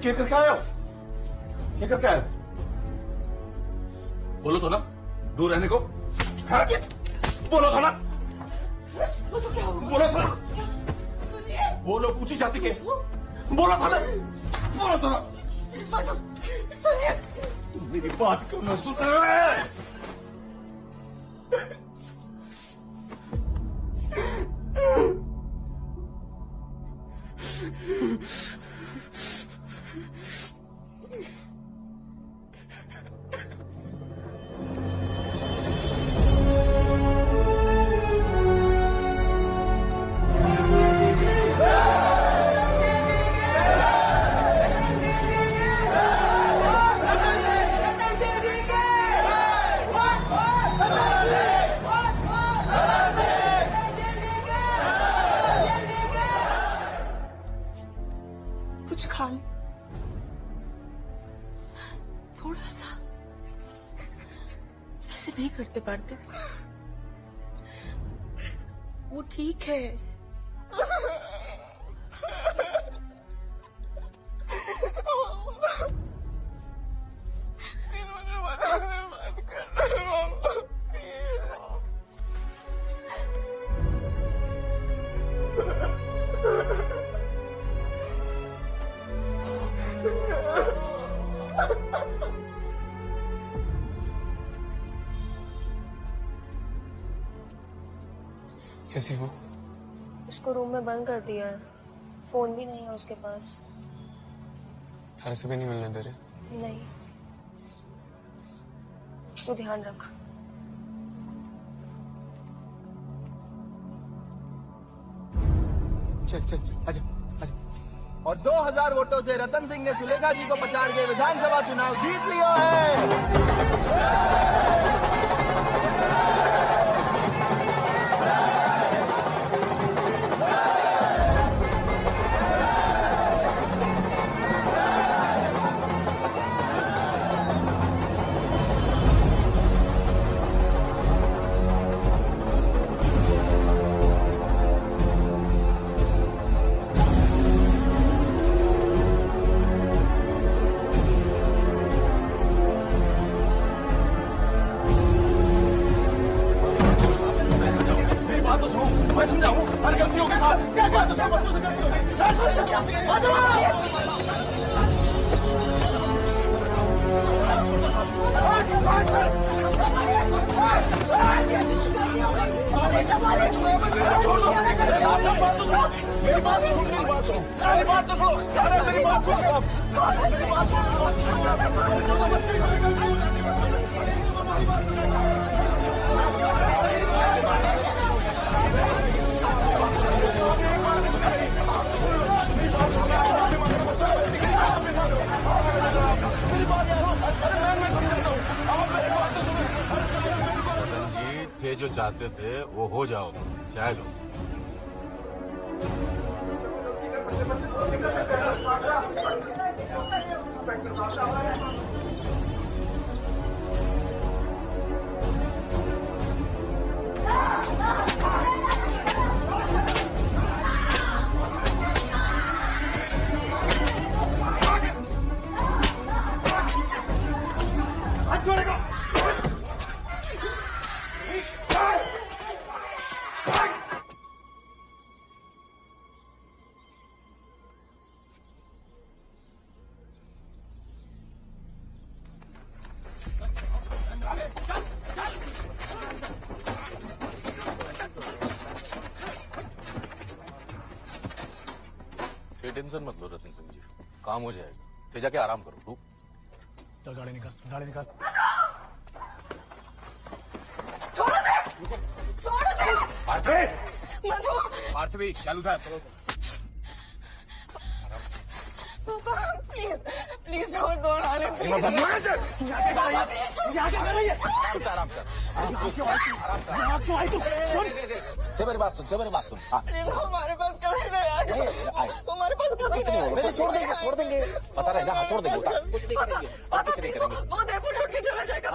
क्या करके आए हो? क्या करके आए हो? बोलो तो ना, दूर रहने को। हाँ? बोलो तो ना, बोलो तो ना, बोलो पूछी जाती के, बोलो तो ना, बोलो तो ना। सुनिए, मेरी बात क्यों ना सुन रहे? करते पार्थिव? वो ठीक है। कैसी हो? उसको रूम में बंद कर दिया है, फोन भी नहीं है उसके पास। थारे से भी नहीं मिलने दे रहे? नहीं, तू ध्यान रख। चल चल चल आजा। और 2000 वोटों से रतन सिंह ने सुलेखा जी को पछाड़ के विधानसभा चुनाव जीत लिया है। मैं समझाऊं हर गलतियों के साथ क्या क्या तो सब बच्चों से गलती होगी। मेरी बात तो सुनो, मेरी बात सुनो, अरे मेरी बात सुनो, मेरी बात जी थे जो चाहते थे वो हो जाओ, चाहे लो। टेंशन मत लो रतन सिंह जी, काम हो जाएगा। थे जाके आराम करो। रुक, चल गाड़ी निकाल, गाड़ी निकाल। पार्थवी चालू था। पापा प्लीज प्लीज छोड़ दो नाले। मेरी बात सुन, मेरी बात सुन। हमारे पास कभी नहीं आएगा, हमारे पास कभी नहीं आएगा। छोड़ देंगे पता रहेगा। हाँ छोड़ देंगे, कुछ नहीं करेंगे, कुछ नहीं करेंगे। वो देखो छोड़ के चला जाएगा।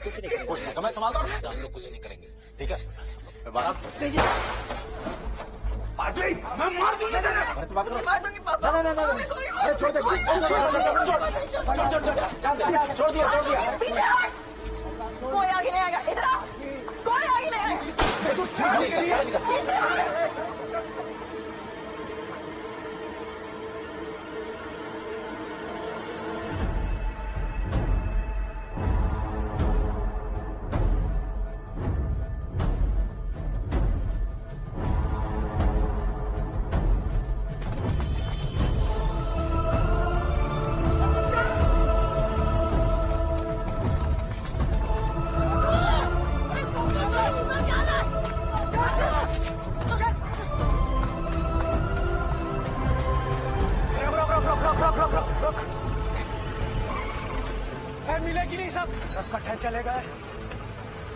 कुछ नहीं करेंगे, मैं संभालता हूँ, हम लोग कुछ नहीं करेंगे, ठीक है? मैं मार दूंगी, मार दूंगी पापा। छोड़ दे, छोड़ दिया। कोई आगे नहीं आएगा, इधर आओ। कोई आगे नहीं आएगा। मिलेगी नहीं सब कट्ठे चले गए।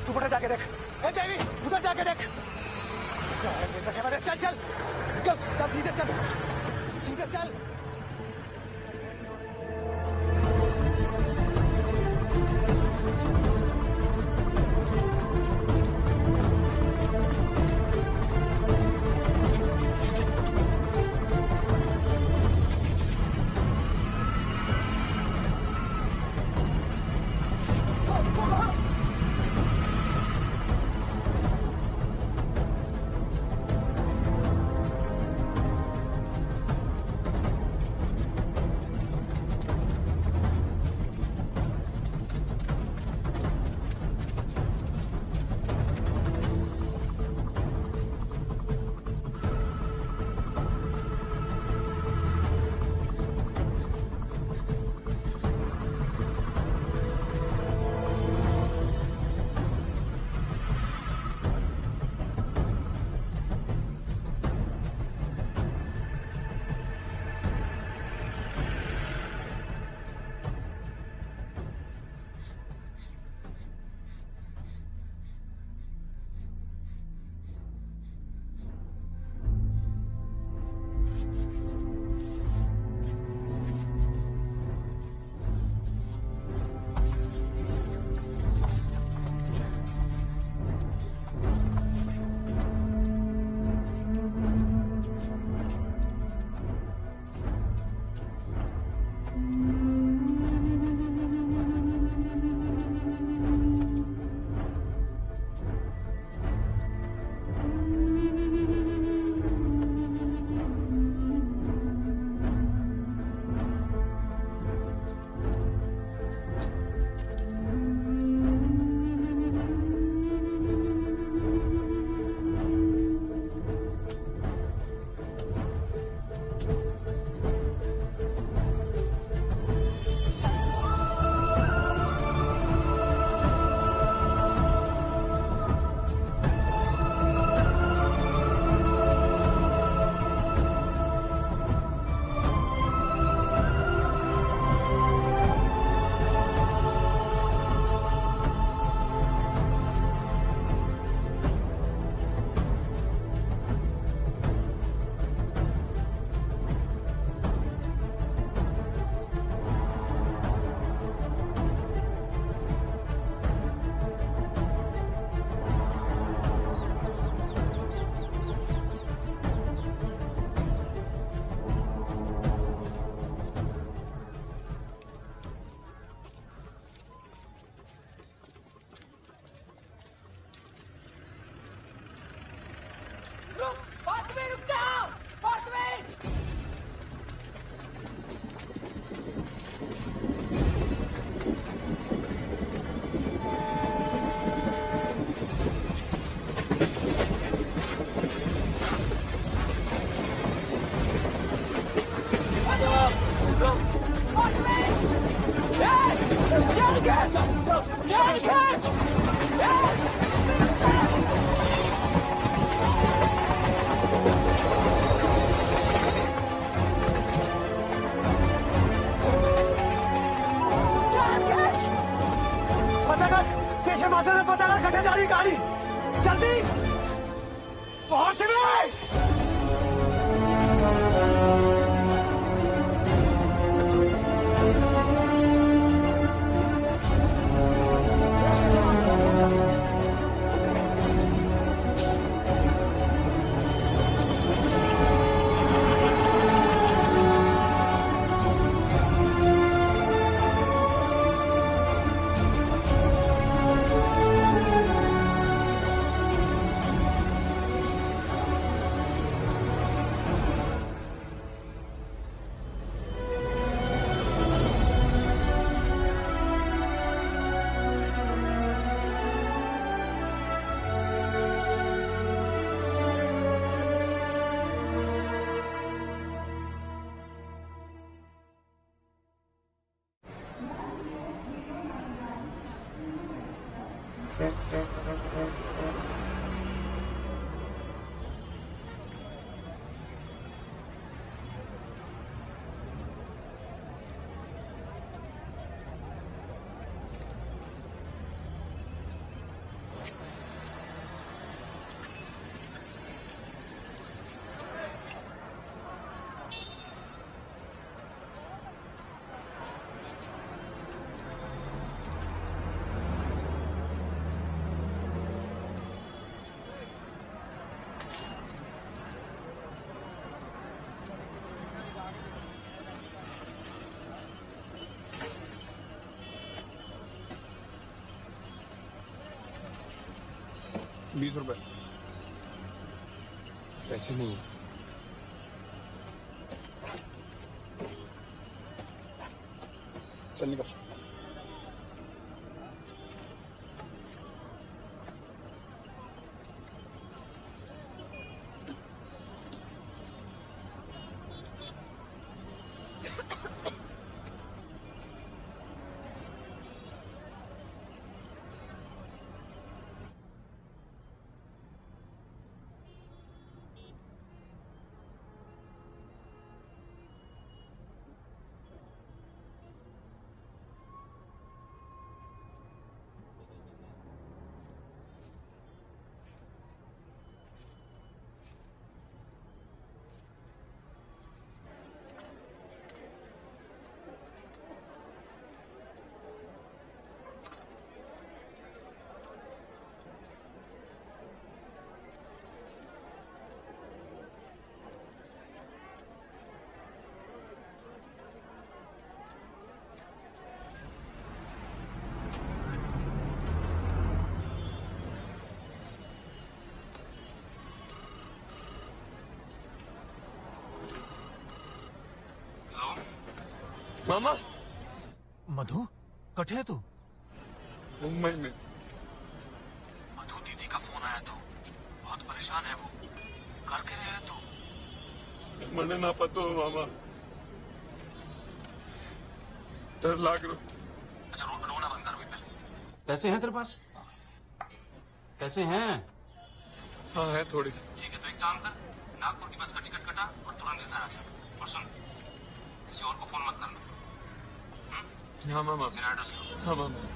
तू उधर जाके देख। ए देवी उधर जाके देख। चल चल चल चल सीधे चल सीधे चल। रुक, पार्थ में रुक जाओ, पार्थ में। पता कर, स्टेशन मास्टर से पता कर, कटे जा रही गाड़ी, जल्दी पहुंच गए। ₹20 पैसे नहीं है। चल निकल। मामा, मधु, कटे है तू? मुंबई में। मधु दीदी का फोन आया था, बहुत परेशान है वो। कर के रहे तू? मैंने ना पता हो मामा, डर लाग रो। अच्छा रोना बंद कर पहले। पैसे हैं तेरे पास? पैसे हैं? हाँ है थोड़ी। ठीक है तो एक काम कर, नागपुर की बस का टिकट कटा और तुरंत इधर आ जा। और सुन, किसी और को फोन मत करना। हाँ मामा। मेरा एड्रेस लो। हाँ मामा।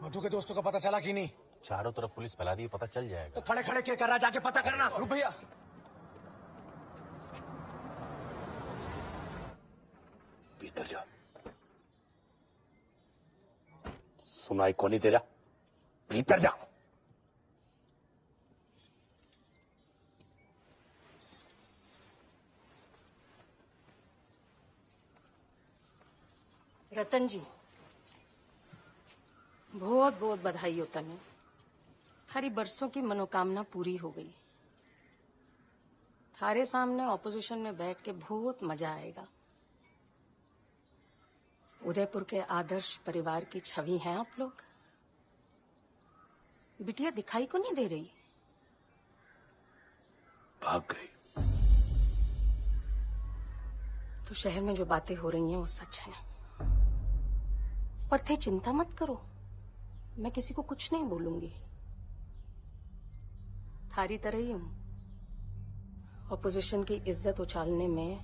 मधु के दोस्तों का पता चला कि नहीं? चारों तरफ पुलिस फैला दी, पता चल जाएगा। तो खड़े खड़े क्या कर रहा, जाके पता करना। रुक भैया, भीतर जा। सुनाई कौन नहीं तेरा? भीतर जा। रतन जी, बहुत बहुत बधाई हो तने। थारी बरसों की मनोकामना पूरी हो गई। थारे सामने ऑपोजिशन में बैठ के बहुत मजा आएगा। उदयपुर के आदर्श परिवार की छवि हैं आप लोग। बिटिया दिखाई को नहीं दे रही? भाग गई। तो शहर में जो बातें हो रही हैं वो सच है। पर थे चिंता मत करो, मैं किसी को कुछ नहीं बोलूंगी। थारी तरह ही हूं। ऑपोजिशन की इज्जत उछालने में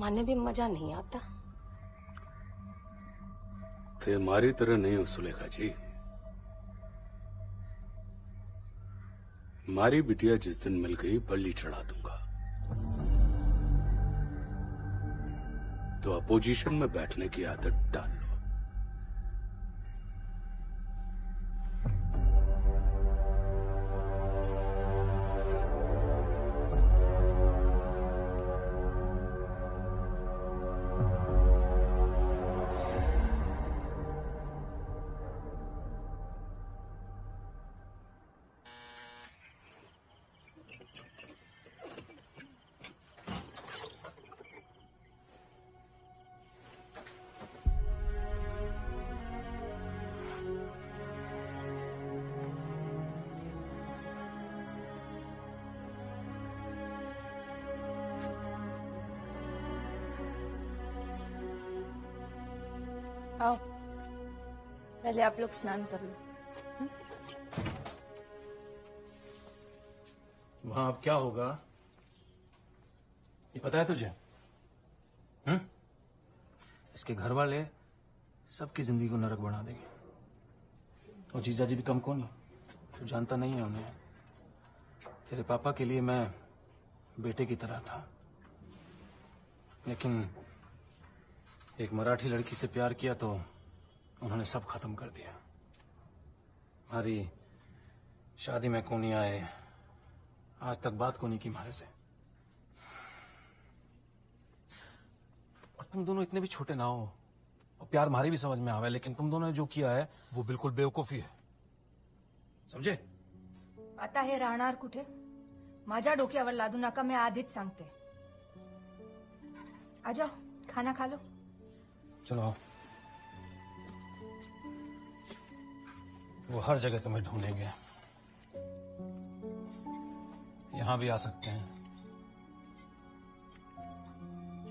माने भी मजा नहीं आता। ते हमारी तरह नहीं हो सुलेखा जी। हमारी बिटिया जिस दिन मिल गई बल्ली चढ़ा दूंगा। तो अपोजिशन में बैठने की आदत डाल लो। आओ, पहले आप लोग स्नान कर लो। वहां अब क्या होगा ये पता है तुझे? इसके घर वाले सबकी जिंदगी को नरक बना देंगे। और जीजा जी भी कम कौन है, तू जानता नहीं है उन्हें। तेरे पापा के लिए मैं बेटे की तरह था, लेकिन एक मराठी लड़की से प्यार किया तो उन्होंने सब खत्म कर दिया। हमारी शादी में कोनी आए, आज तक बात कोनी की हमारे से। और तुम दोनों इतने भी छोटे ना हो, और प्यार हमारी भी समझ में आवे, लेकिन तुम दोनों ने जो किया है वो बिल्कुल बेवकूफी है, समझे? आता हे राहणार कुठे? माझ्या डोक्यावर लादू नका, मैं आधीच सांगते। आ जाओ, खाना खा लो। चलो आओ। वो हर जगह तुम्हें ढूंढेंगे, यहां भी आ सकते हैं।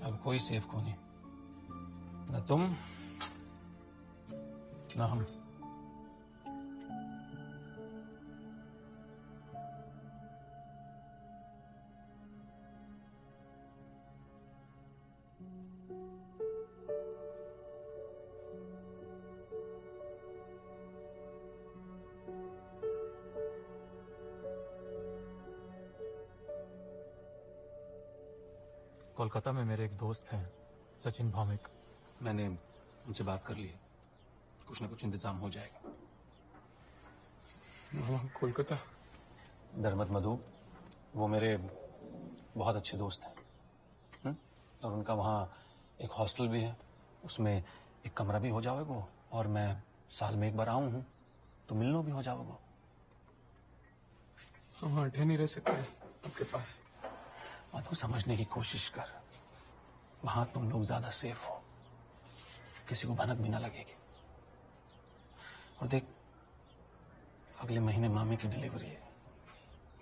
अब कोई सेफ को नहीं, न तुम न हम। कोलकाता में मेरे एक दोस्त हैं, सचिन भामिक। मैंने उनसे बात कर ली, कुछ न कुछ इंतजाम हो जाएगा। मामा कोलकाता? डर मत मधु, वो मेरे बहुत अच्छे दोस्त हैं। और उनका वहाँ एक हॉस्टल भी है, उसमें एक कमरा भी हो जाएगा। और मैं साल में एक बार आऊँ हूँ तो मिलना भी हो जाएगा। हम अठे नहीं रह सकते आपके पास। मधु समझने की कोशिश कर, वहां तुम लोग ज्यादा सेफ हो, किसी को भनक भी ना लगेगी। और देख, अगले महीने मामी की डिलीवरी है,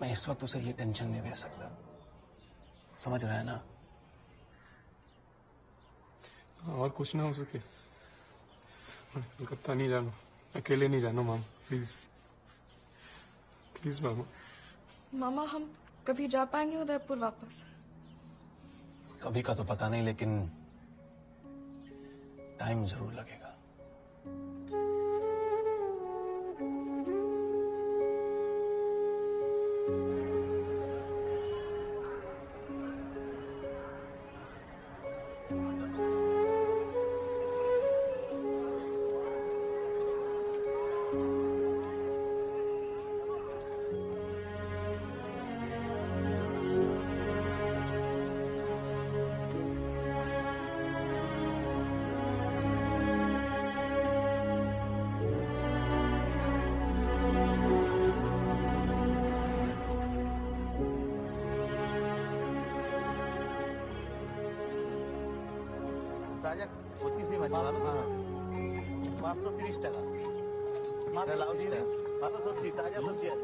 मैं इस वक्त उसे ये टेंशन नहीं दे सकता, समझ रहा है ना? और कुछ ना हो सके, कलकत्ता नहीं जाना, अकेले नहीं जाना मामा, प्लीज प्लीज मामा। मामा हम कभी जा पाएंगे उदयपुर वापस? कभी का तो पता नहीं, लेकिन टाइम जरूर लगेगा। ताजा कोची माछ ভালো হ্যাঁ 530 টাকা मात्र लाओ जी ভালো सब्जी ताजा सब्जी है।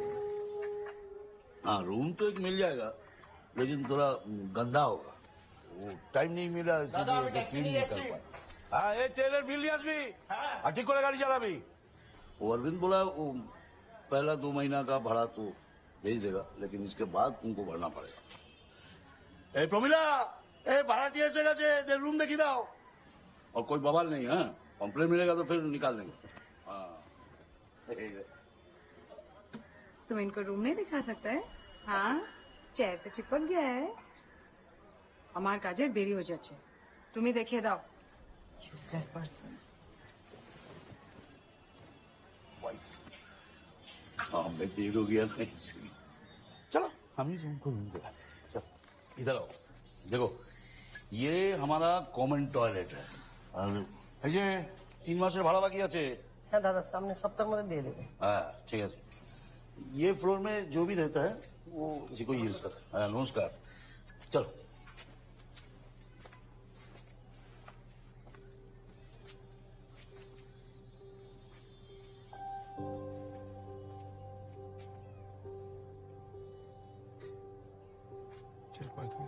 हाँ रूम तो एक मिल जाएगा लेकिन थोड़ा गंदा होगा, वो टाइम नहीं मिला इसलिए उसे क्लीन नहीं कर पाए। हाँ ये टेलर बिल नहीं आसबी ठीक करे गाड़ी चला भी। वो अरविंद बोला वो पहला 2 महीना का भाड़ा तो भेज देगा लेकिन इसके बाद तुमको भरना पड़ेगा। ए प्रमिला ए भाड़ा टीएस से रूम देखी दाओ और कोई बवाल नहीं है, कंप्लेन मिलेगा तो फिर निकाल देंगे। हाँ तुम इनको रूम नहीं दिखा सकता है? हाँ चेयर से चिपक गया है। हमार काजर देरी हो जाए तुम ही देखिए दाओ। Useless person. काम में देर हो गया नहीं इसलिए। चलो हम ही उनको रूम दिखा देते। चलो इधर आओ, देखो ये हमारा कॉमन टॉयलेट है और ये 3 मास भाड़ा बाकी আছে। হ্যাঁ দাদা সামনে সপ্তাহের মধ্যে দিয়ে দেবে। हाँ ठीक है, ये फ्लोर में जो भी रहता है वो इसी को यूज करता है। नमस्कार चलो चल पार्थवी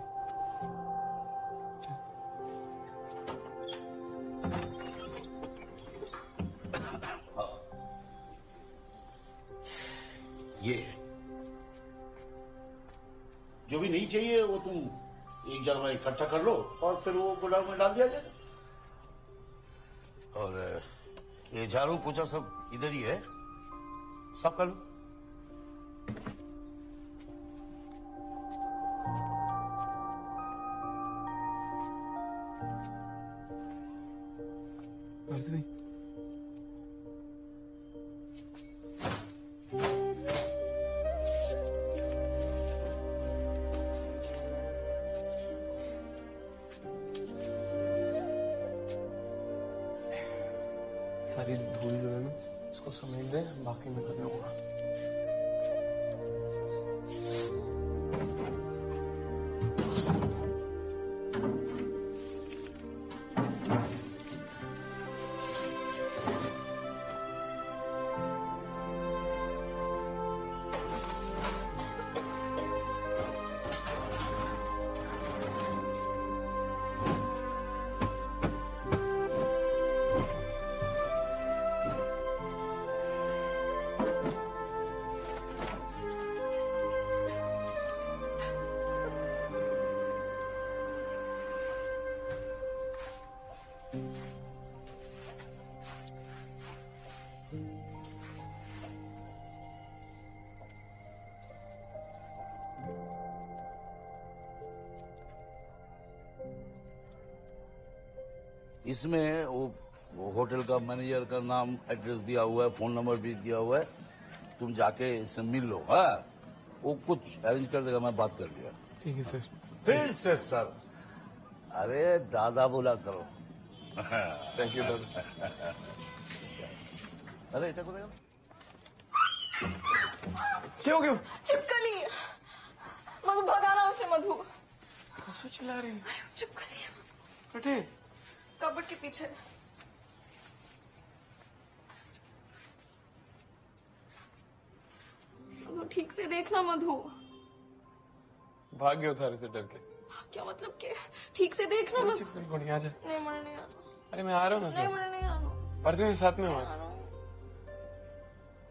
ये है। जो भी नहीं चाहिए वो तुम एक जगह में इकट्ठा कर लो और फिर वो गोडाउन में डाल दिया जाएगा। और ये झाड़ू पोछा सब इधर ही है, सब कर लो। पार्थवी सारी धूल जो है ना इसको समेट दे, बाकी मैं कर लूंगा। इसमें वो होटल का मैनेजर का नाम एड्रेस दिया हुआ है, फोन नंबर भी दिया हुआ है, तुम जाके इससे मिल लो। हाँ वो कुछ अरेंज कर देगा, मैं बात कर लिया। ठीक है सर। फिर से सर, अरे दादा बोला करो। थैंक यू दादा। अरे এটা কোথায় গেল? क्यों क्यों चिपकली मधु, भगाना उसे मधु। कसू चिल्ला रही है? चिपकली कटे कबर्ड के पीछे। मधु ठीक से देखना मधु। भाग गया थारे से डर के। क्या मतलब के? ठीक से देखना मधु। चिपकली को नहीं आ जा। नहीं मर नहीं आना। अरे मैं आ रहा हूँ ना नहीं सर। मर नहीं आना। परसों में साथ में हुआ।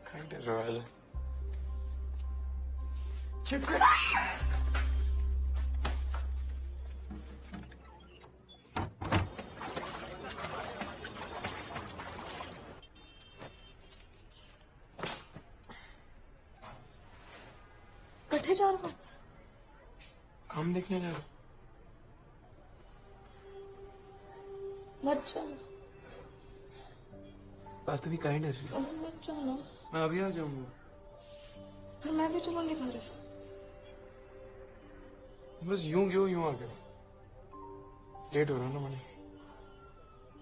कहीं डर रहा है। चिपकली कटे जा रहा हूँ। काम देखने जा रहा। मत जाओ। वास्तविक भी कहीं डर रही है। मत जाओ ना। मैं अभी आ जाऊंगा। फिर मैं भी चलूंगी थारे से। बस यूं क्यों यूं आ गया। लेट हो रहा ना मैंने।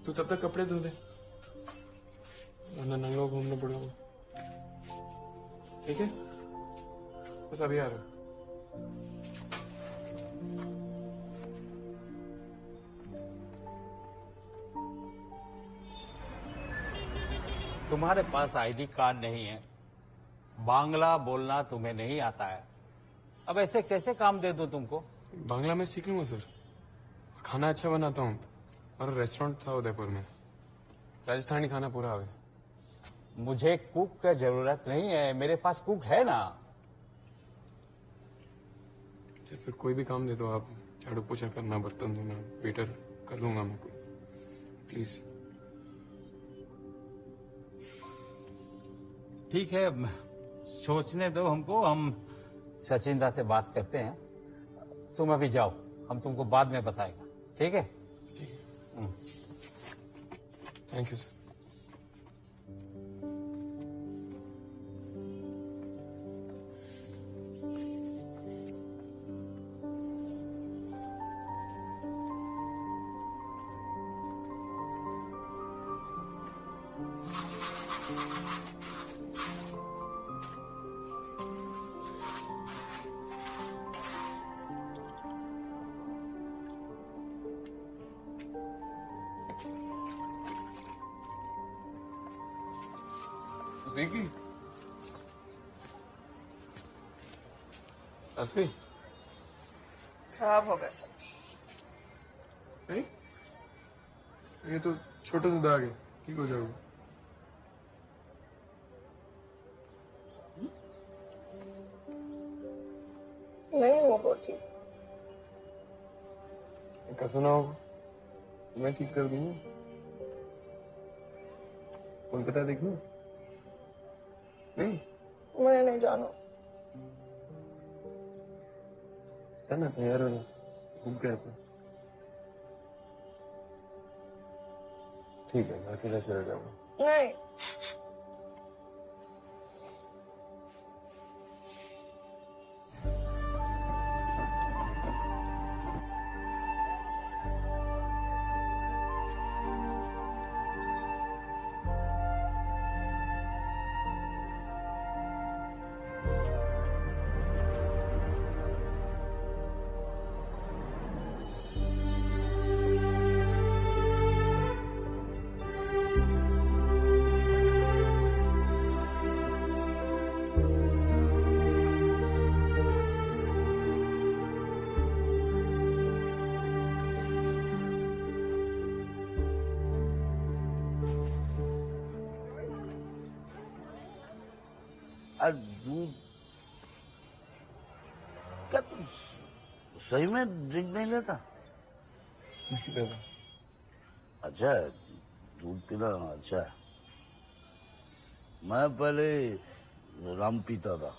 तू तब तक कपड़े धो दे, वरना नंगा घूमना पड़ेगा। ठीक है, बस अभी आ रहा हूँ। तुम्हारे पास आईडी कार्ड नहीं है, बांग्ला बोलना तुम्हें नहीं आता है, अब ऐसे कैसे काम दे दूं तुमको? बांग्ला में सीख लूंगा सर, खाना अच्छा बनाता हूँ और रेस्टोरेंट था उदयपुर में, राजस्थानी खाना पूरा आवे। मुझे कुक का जरूरत नहीं है, मेरे पास कुक है ना। सर फिर कोई भी काम दे दो आप, झाड़ू पोछा करना, बर्तन धोना, वेटर कर लूंगा मैं, कोई प्लीज। ठीक है, सोचने दो हमको, हम सचिंदा से बात करते हैं। तुम अभी जाओ, हम तुमको बाद में बताएगा, ठीक है? Thank you sir. सीखी असली खराब होगा सब। नहीं, ये तो छोटे से दाग है, ठीक हो जाएगा। नहीं होगा ठीक। क्या सुना होगा, मैं ठीक कर दूंगा। कौन पता देखना नहीं, मैं नहीं जानो। ना तैयार हो ना, घूम के आता। ठीक है, मैं अकेला चला जाऊंगा। नहीं। आज दूध क्या तुम सही में ड्रिंक नहीं लेता? नहीं लेता। अच्छा है, दूध पीना अच्छा है। मैं पहले राम पीता था,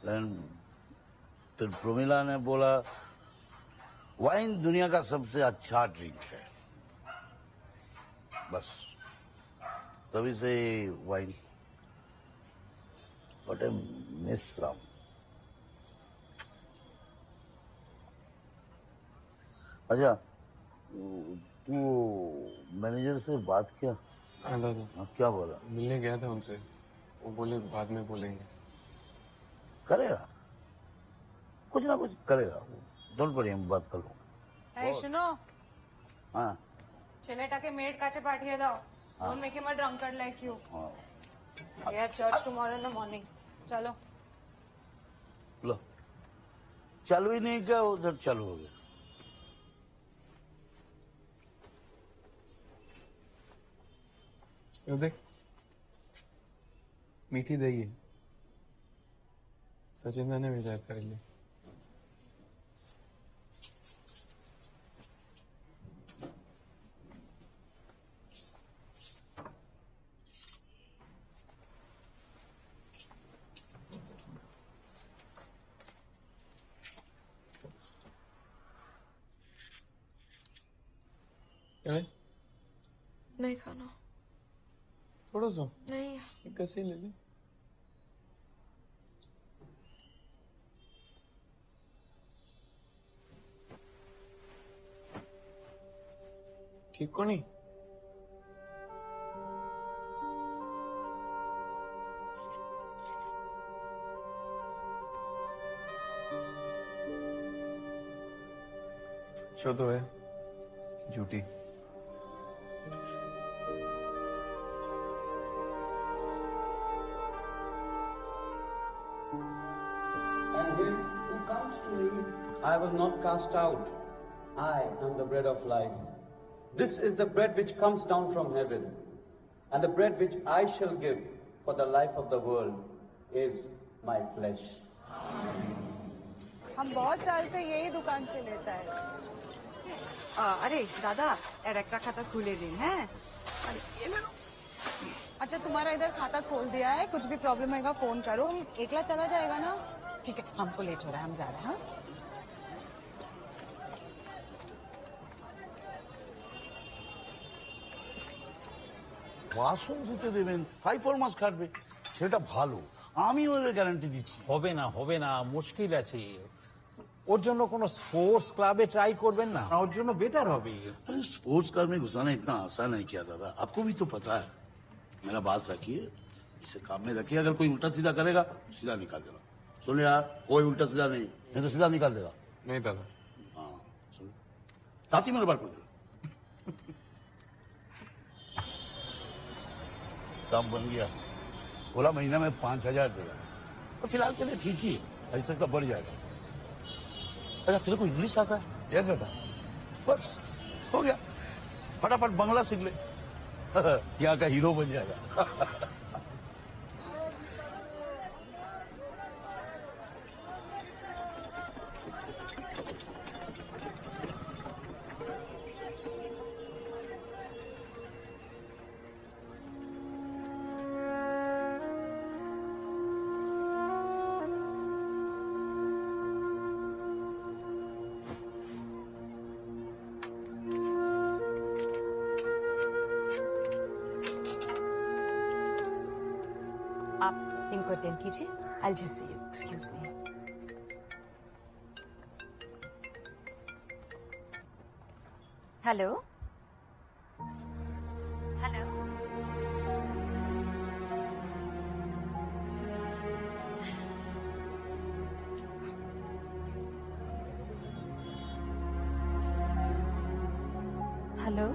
लेकिन फिर प्रमिला ने बोला वाइन दुनिया का सबसे अच्छा ड्रिंक है, बस तभी से वाइन। But miss Ram. अच्छा, तू मैनेजर से बात किया? हाँ दादा। हाँ, क्या बोला? मिलने गया था उनसे, वो बोले बाद में बोलेंगे। करेगा, कुछ ना कुछ करेगा, डोंट वरी, हम बात कर लूंगा। এই শুনো, हाँ ছেলেটাকে মেয়ের কাছে পাঠিয়ে দাও। Don't make him a drunkard like you. हाँ, We have church tomorrow in the morning. चलो। लो, चालू ही नहीं क्या, उधर चालू हो गया। ये देख, मीठी दही है, सचिंदा ने भेजा है तेरे लिए। नहीं खाना। थोड़ा सा नहीं। कैसे ले ले। ठीक को नहीं? जो तो है झूठी। comes to me, I will not cast out. I am the bread of life. This is the bread which comes down from heaven. And the bread which I shall give for the life of the world is my flesh. हम बहुत साल से यही दुकान से लेता है। अरे दादा, एक्स्ट्रा खाता खुले दिन है। अरे ये ले लो। अच्छा, तुम्हारा इधर खाता खोल दिया है, कुछ भी प्रॉब्लम होगा फोन करो। एकला चला जाएगा ना? ठीक है, हमको लेट हो रहा है, हम जा रहे हैं। हाँ? বাসন ধুতে দেবেন, 5-4 মাস খাটবে, সেটা ভালো। আমি ওর গ্যারান্টি দিচ্ছি। হবে না, মুশকিল আছে। ওর জন্য কোনো স্পোর্টস ক্লাবে ট্রাই করবেন না, ওর জন্য বেটার হবে। अरे स्पोर्ट्स कार में घुसाना इतना आसान है क्या दादा? आपको भी तो पता है। मेरा बात रखिए, इसे काम में रखिए। अगर कोई उल्टा सीधा करेगा, सीधा निकाल देना। सुन लिया? कोई उल्टा सीधा नहीं तो सीधा निकाल देगा। नहीं दादा। हाँ सुन, ताती मेरे बात पकड़। काम बन गया, बोला महीना में 5,000 देगा। तो फिलहाल के लिए ठीक ही है, ऐसे तो बढ़ जाएगा। अच्छा तेरे को इंग्लिश आता है? यस दादा। बस हो गया, फटाफट बंगला सीख ले। यहाँ का हीरो बन जाएगा। आप इनको अटेंड कीजिए। I'll just see you. Excuse me. Hello hello hello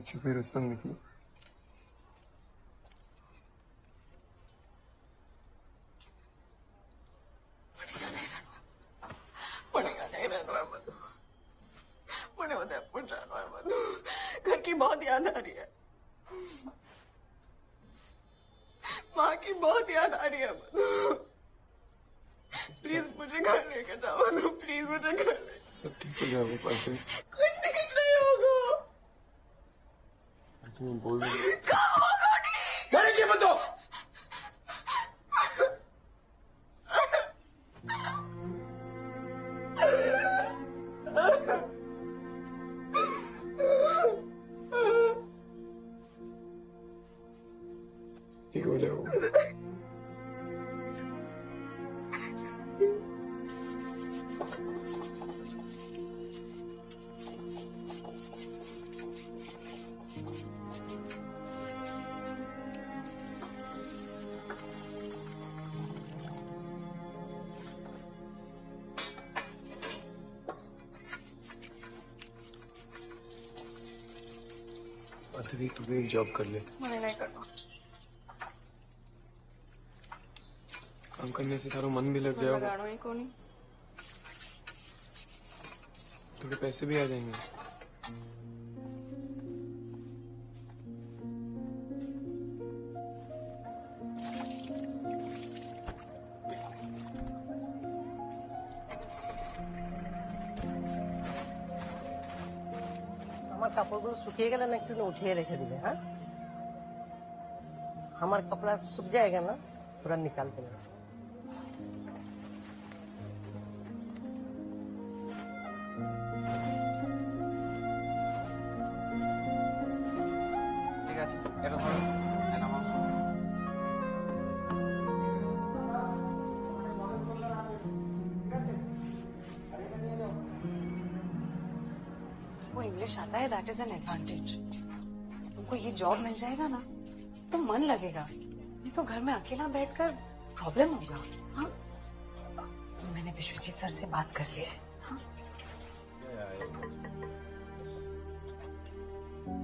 छुपे रुस्तम निकली। पड़ेगा नहीं रहना है मधु, बड़े उदयपुर जाना है मधु। घर की बहुत याद आ रही है, माँ की बहुत याद आ रही है मधु। प्लीज मुझे घर लेकर जाओ मधु, प्लीज मुझे घर ले। सब ठीक हो जाएगा पार्टी। कुछ ठीक नहीं होगा। तुम बोल दो। करेंगे मत दो। ठीक हो जाओ। पृथ्वी तू भी एक जॉब कर ले। मैं नहीं करना। काम करने से थारो मन भी लग जाएगा, लगाना ही कोनी। थोड़े पैसे भी आ जाएंगे। আমার কাপড়গুলো শুকিয়ে গেলে না একটু উঠিয়ে রেখে দিবে। হ্যাঁ, আমার कपड़ा सूख जाएगा ना, थोड़ा निकाल देना। এটা ধরো वो इंग्लिश आता है, दैट इज एन एडवांटेज। तुमको ये जॉब मिल जाएगा ना तो मन लगेगा, नहीं तो घर में अकेला बैठकर प्रॉब्लम होगा। हाँ, मैंने विश्वजीत सर से बात कर ली है। हाँ?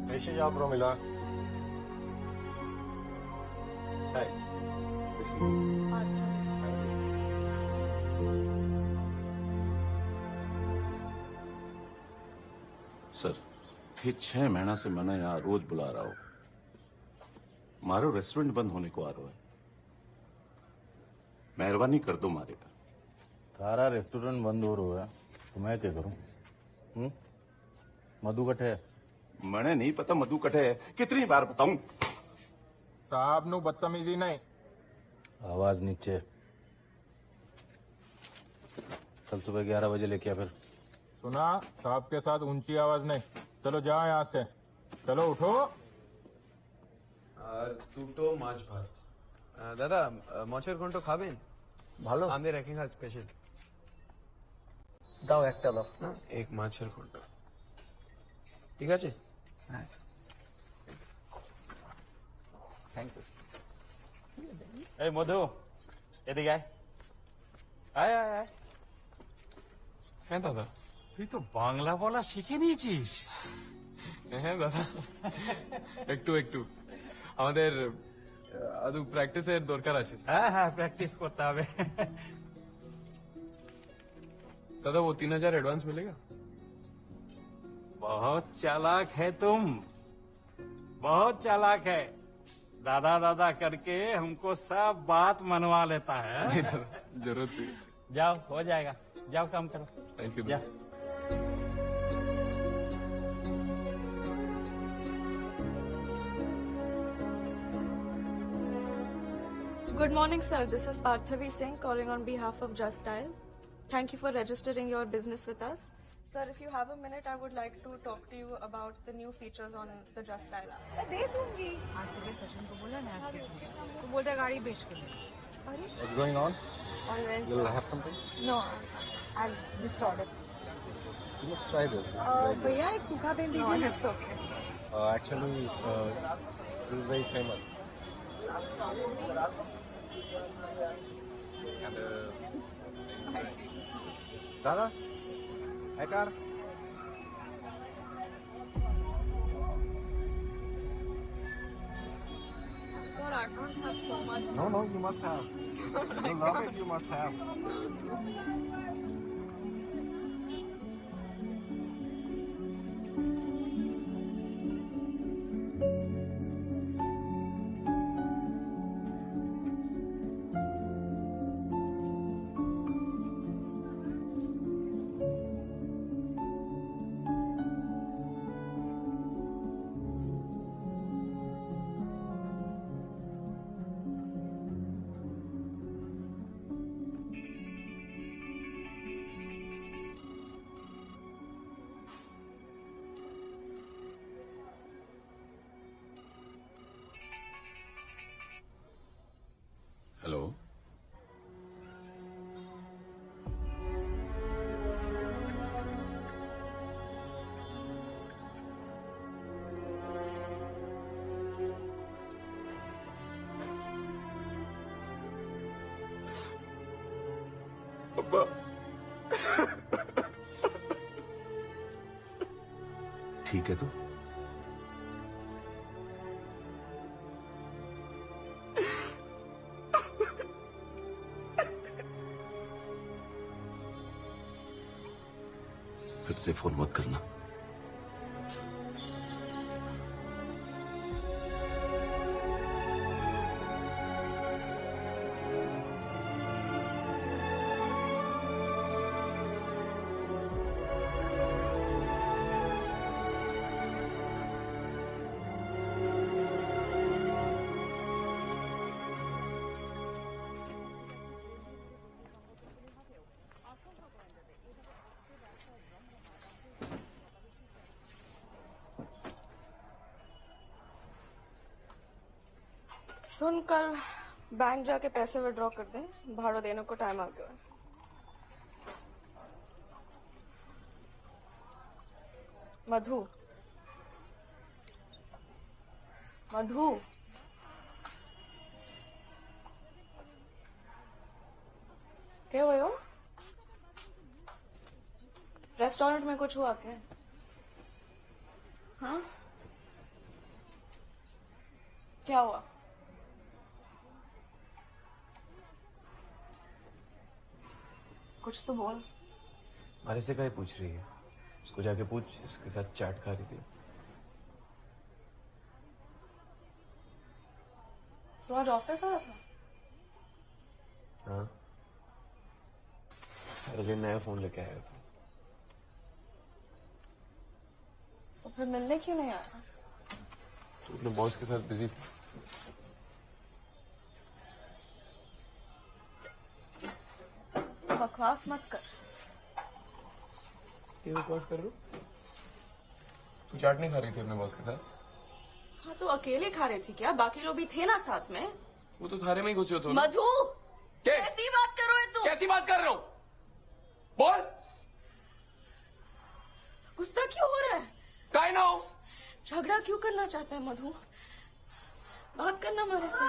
Message आप मिला। सर फिर 6 महीना से मैंने यहाँ रोज बुला रहा हूँ। मारो रेस्टोरेंट बंद होने को आ रहा है, मेहरबानी कर दो मारे पर। तारा रेस्टोरेंट बंद हो रहा है तो मैं क्या करूं? मधु कटे मैंने नहीं पता मधु कटे है, कितनी बार बताऊं? साहब नु बदतमीजी नहीं, आवाज नीचे। कल सुबह 11 बजे लेके आ फिर। सुना, साहब के साथ ऊंची आवाज नहीं। चलो जाओ यहाँ से, चलो उठो। আর দুটো মাছ ভাত। দাদা মাছের ঘন্ট খাবেন? ভালো, আমাদের এখানকার স্পেশাল। দাও একটা দাও। না, এক মাছের ঘন্ট। ঠিক আছে? হ্যাঁ, থ্যাংক ইউ। এই মধু, এদিকে আয়। আয় আয় আয়। হ্যাঁ দাদা। তুই তো বাংলা বলা শিখে নিয়েছিস। হ্যাঁ দাদা, একটু একটু আমাদের আদু প্র্যাকটিসের দরকার আছে। হ্যাঁ হ্যাঁ, প্র্যাকটিস করতে হবে। दादा वो 3000 एडवांस मिलेगा? बहुत चालाक है तुम, बहुत चालाक है। दादा दादा करके हमको सब बात मनवा लेता है। जरूरत थी। जाओ, हो जाएगा, जाओ काम करो। Thank you. जा। Good morning, sir. This is Parthavi Singh calling on behalf of Just Dial. Thank you for registering your business with us. Sir, if you have a minute, I would like to talk to you about the new features on the Just Dial app. दे दूंगी। आज सुबह सचिन को बोला ना, तो बोलता गाड़ी बेच के दे। अरे What's going on? All well, You'll sir. have something? No, I'll just order. You must try this. This is very good. भैया एक सूखा बेल दीजिए। No, it's okay. Actually, this is very famous. And Dada, hey car. Sir, I don't have so much. No, you must have. You love it, you must have. Hello, अब्बा ठीक है तू? फिर से फोन मत करना। सुन, कल बैंक जाके पैसे विड्रॉ कर दे, भाड़ा देने को टाइम आ गया है। मधु, मधु, क्या हुआ हो? रेस्टोरेंट में कुछ हुआ क्या? हाँ, क्या हुआ? कुछ तो बोल। मारे से क्या पूछ रही है? उसको जाके पूछ, इसके साथ चाट खा रही थी। तो आज ऑफिस आ रहा था? हाँ, मेरे लिए नया फोन लेके आया था। तो फिर मिलने क्यों नहीं आया? तो अपने बॉस के साथ बिजी थी। बकवास मत कर। क्या बकवास कर रही हो? तू चाट नहीं खा रही थी अपने बॉस के साथ? हाँ, तो अकेले खा रही थी क्या? बाकी लोग भी थे ना साथ में। वो तो थारे में ही घुसे हो तो। मधु, कैसी बात कर रहे हो तू? कैसी बात कर रहा हूँ? बोल। गुस्सा क्यों हो रहा है? काय ना हो? झगड़ा क्यों करना चाहता है मधु? बात करना मेरे से।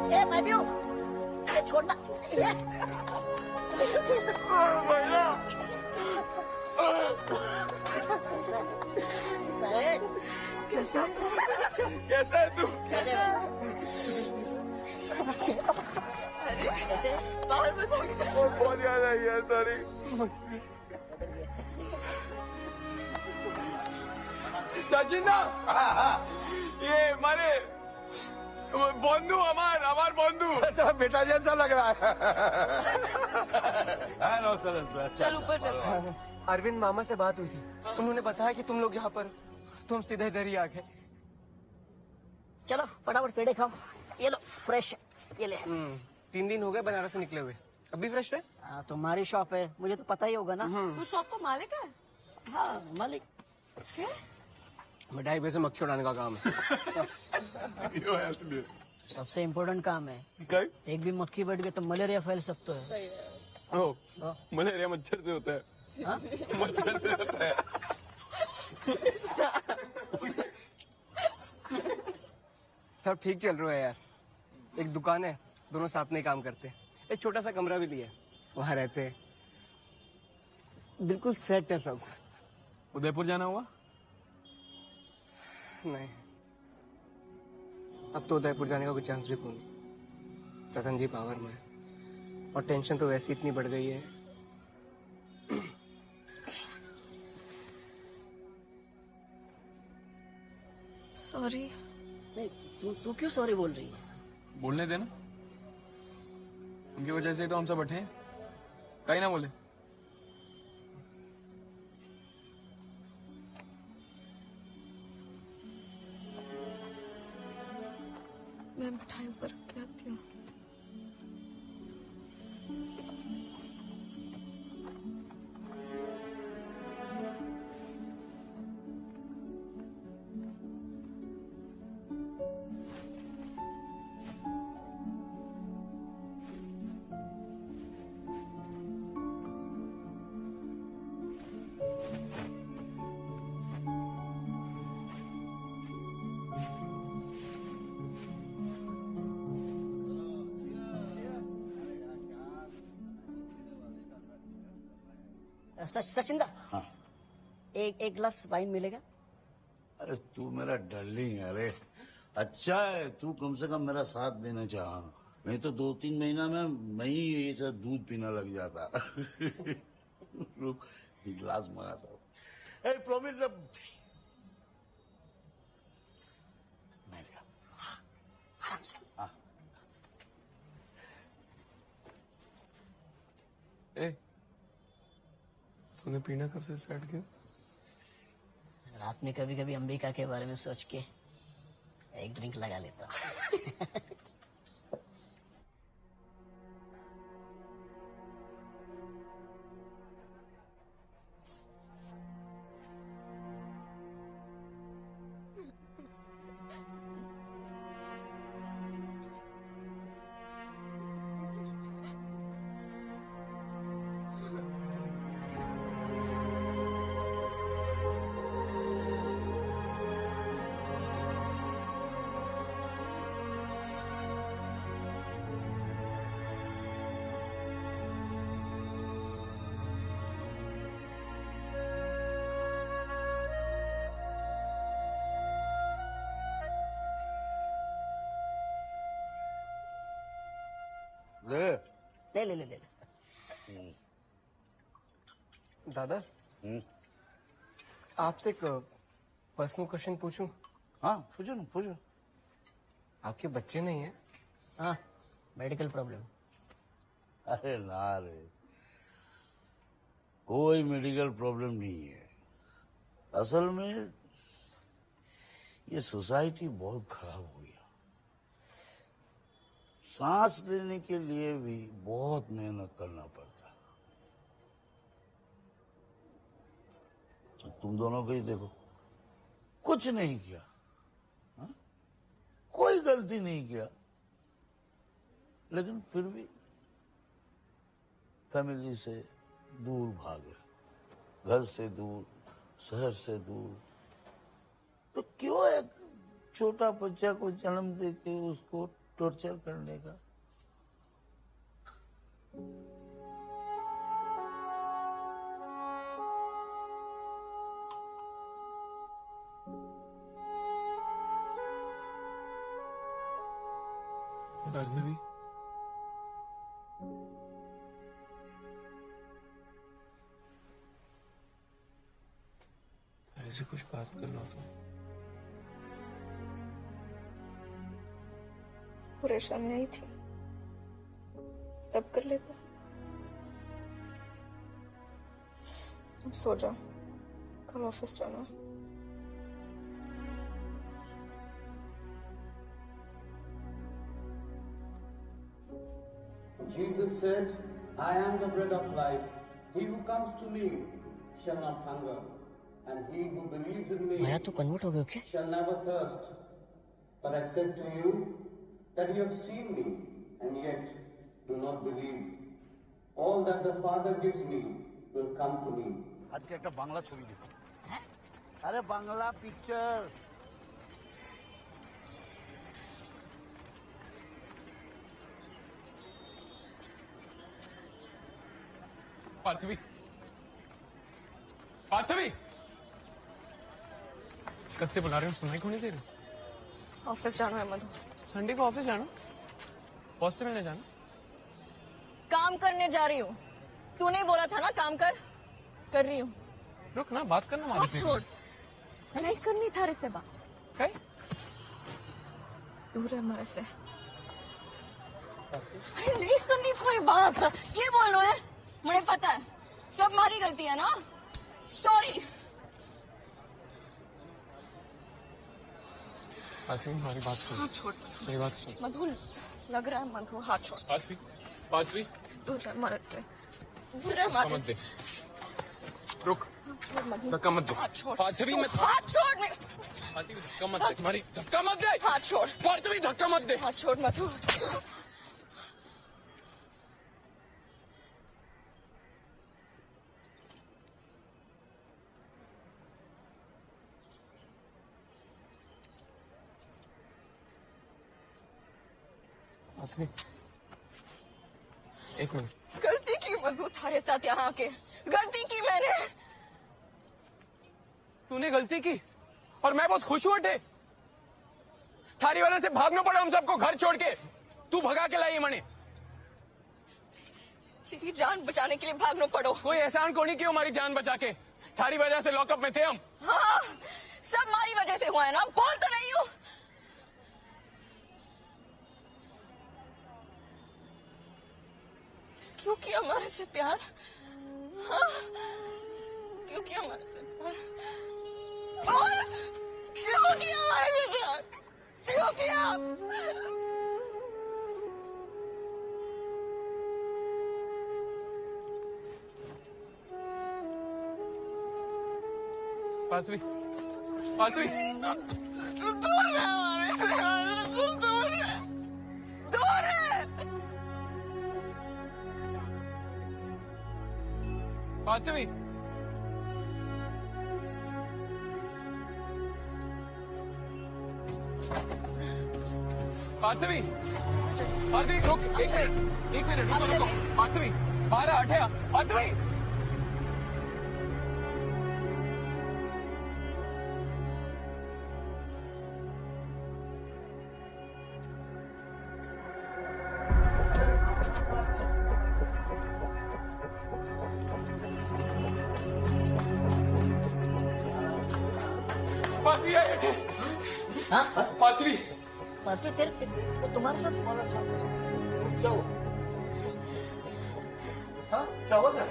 ए मैं भी हूँ, छोड़ना ये। कैसा है तू? अरे कैसे? बाहर बता। बहुत याद आई है सारी। सचिंदा, ये मारे बंधु, हमार बंधु। तेरा बेटा जैसा लग रहा है। नो सर, चल ऊपर चल। अरविंद मामा से बात हुई थी, उन्होंने बताया कि तुम लोग यहाँ पर, तुम सीधे इधर ही आ गए। चलो फटाफट पेड़े खाओ। ये लो फ्रेश, ये ले। 3 दिन हो गए बनारस से निकले हुए, अभी फ्रेश है? हाँ, तुम्हारी शॉप है, मुझे तो पता ही होगा ना। तू शॉप का मालिक है? हाँ मालिक। क्या? मिठाई पे से मक्खी उड़ाने का काम है। सबसे इम्पोर्टेंट काम है। एक भी मक्खी बैठ गई तो मलेरिया फैल सकता है। सही है। ओ, मलेरिया मच्छर से होता है। हाँ? मच्छर से होता है। सब ठीक चल रहा है यार। एक दुकान है, दोनों साथ में काम करते हैं। एक छोटा सा कमरा भी लिया, वहां रहते हैं। बिल्कुल सेट है सब। उदयपुर जाना हुआ? नहीं, अब तो उदयपुर जाने का कोई चांस भी कोई नहीं। रतन जी पावर में है और टेंशन तो वैसे इतनी बढ़ गई है। सॉरी। नहीं, तू क्यों सॉरी बोल रही है? बोलने देना, उनकी वजह से तो हम सब बैठे हैं। कहीं ना बोले। मैं मिठाई ऊपर रख के आती हूँ। सचिंदा, हाँ। एक गिलास वाइन मिलेगा? अरे तू मेरा डार्लिंग है। अरे अच्छा है तू कम से कम मेरा साथ देना चाहा, नहीं तो 2-3 महीना में मैं ही ये सब दूध पीना लग जाता। गिलास मंगाता हूँ। प्रॉमिस मैं लिया। आराम से। हाँ। ए, तूने पीना कब से स्टार्ट किया? रात में कभी कभी अंबिका के बारे में सोच के एक ड्रिंक लगा लेता हूँ। ले ले ले ले दादा आपसे एक पर्सनल क्वेश्चन पूछूं? हाँ पूछो ना पूछो। आपके बच्चे नहीं है? हाँ मेडिकल प्रॉब्लम। अरे ना रे, कोई मेडिकल प्रॉब्लम नहीं है। असल में ये सोसाइटी बहुत खराब हो गया। सांस लेने के लिए भी बहुत मेहनत करना पड़ता। तो तुम दोनों को ही देखो, कुछ नहीं किया, हा? कोई गलती नहीं किया, लेकिन फिर भी फैमिली से दूर भागे, घर से दूर, शहर से दूर। तो क्यों एक छोटा बच्चा को जन्म देके उसको टॉर्चर करने का? भार्गवी, ऐसे कुछ बात करना तो परेशानी आई थी तब कर लेता। अब सो जा, कल ऑफिस जाना। Jesus said, I am the bread of life. He who comes to me shall not hunger, and he who believes in me माया तो कन्वर्ट हो गया क्या? shall never thirst. But I said to you that you have seen me, and yet do not believe. All that the Father gives me will come to me. आज के एक बांग्ला छवि देखो। अरे Bangla picture. Parthavi, Parthavi, कब से बुला रहे हो, सुनाई क्यों नहीं दे रही? ऑफिस जाना है मधु। संडे को ऑफिस जाना? बॉस से मिलने जाना? काम करने जा रही हूँ। तू नहीं बोला था ना काम कर रही हूँ। रुक ना, बात करना हमारे से। छोड़, नहीं करनी थारे से बात। क्या? दूर है हमारे से। अरे नहीं सुननी कोई बात, ये बोलना है। मुझे पता है, सब हमारी गलती है ना। सॉरी। हमारी बात सुन। हाथ छोड़। मेरी बात सुन। मधु लग रहा है, मधु हाथ छोड़। पार्थवी, दूर है हमारे से। दूर है हमारे से। रुक, धक्का मत दे। पार्थवी मत। हाथ छोड़। पार्थवी धक्का मत दे। तुम्हारी धक्का मत दे। हाथ छोड़। पार्थवी धक्का मत दे। हाथ छोड़ मधु। एक मिनट। गलती की मधु थारे साथ यहाँ आके। गलती की मैंने। तूने गलती की और मैं बहुत खुश हुआ थे। थारी वाले से भागना पड़ा हम सबको घर छोड़ के। तू भगा के लाई मने। तेरी जान बचाने के लिए भागना पड़ो। कोई एहसान को नहीं किया हमारी जान बचा के। थारी वजह से लॉकअप में थे हम। हाँ, सब हमारी वजह से हुआ है ना। बोल तो रही हूँ। क्यों किया हमारे से प्यार? हाँ? क्यों किया हमारे से प्यार? और क्यों किया हमारे से प्यार? किया? पार्थवी, पार्थवी, तू दूर रह हमारे से, तू दूर रह, दूर रह। पार्थवी, पार्थवी, पार्थवी रुक, एक मिनट रुको। पार्थवी बाहर आ, हटे आ, पार्थवी। पार्थवी आई हटे। पार्थवी, पार्थवी तेरे वो तुम्हारे साथ क्या हुआ? हाँ क्या हुआ? क्या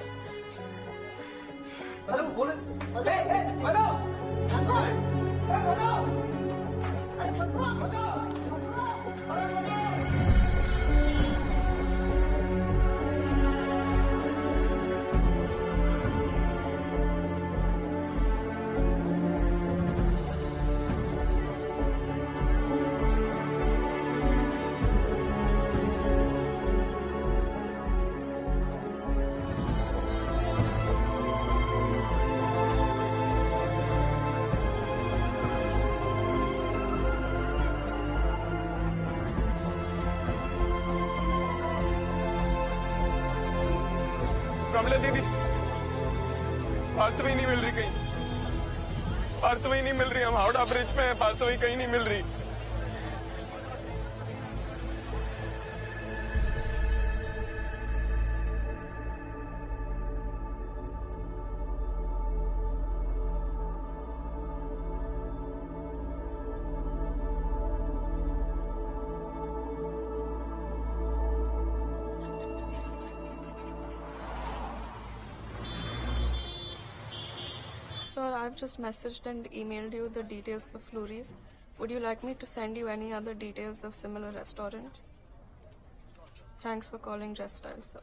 मधु बोले? मधु कमला दीदी, पार्थवी नहीं मिल रही कहीं, पार्थवी नहीं मिल रही। हम हावड़ा ब्रिज पे हैं, पार्थवी कहीं नहीं मिल रही। Sir, I've just messaged and emailed you the details for Flurries. Would you like me to send you any other details of similar restaurants? Thanks for calling Just Style, sir.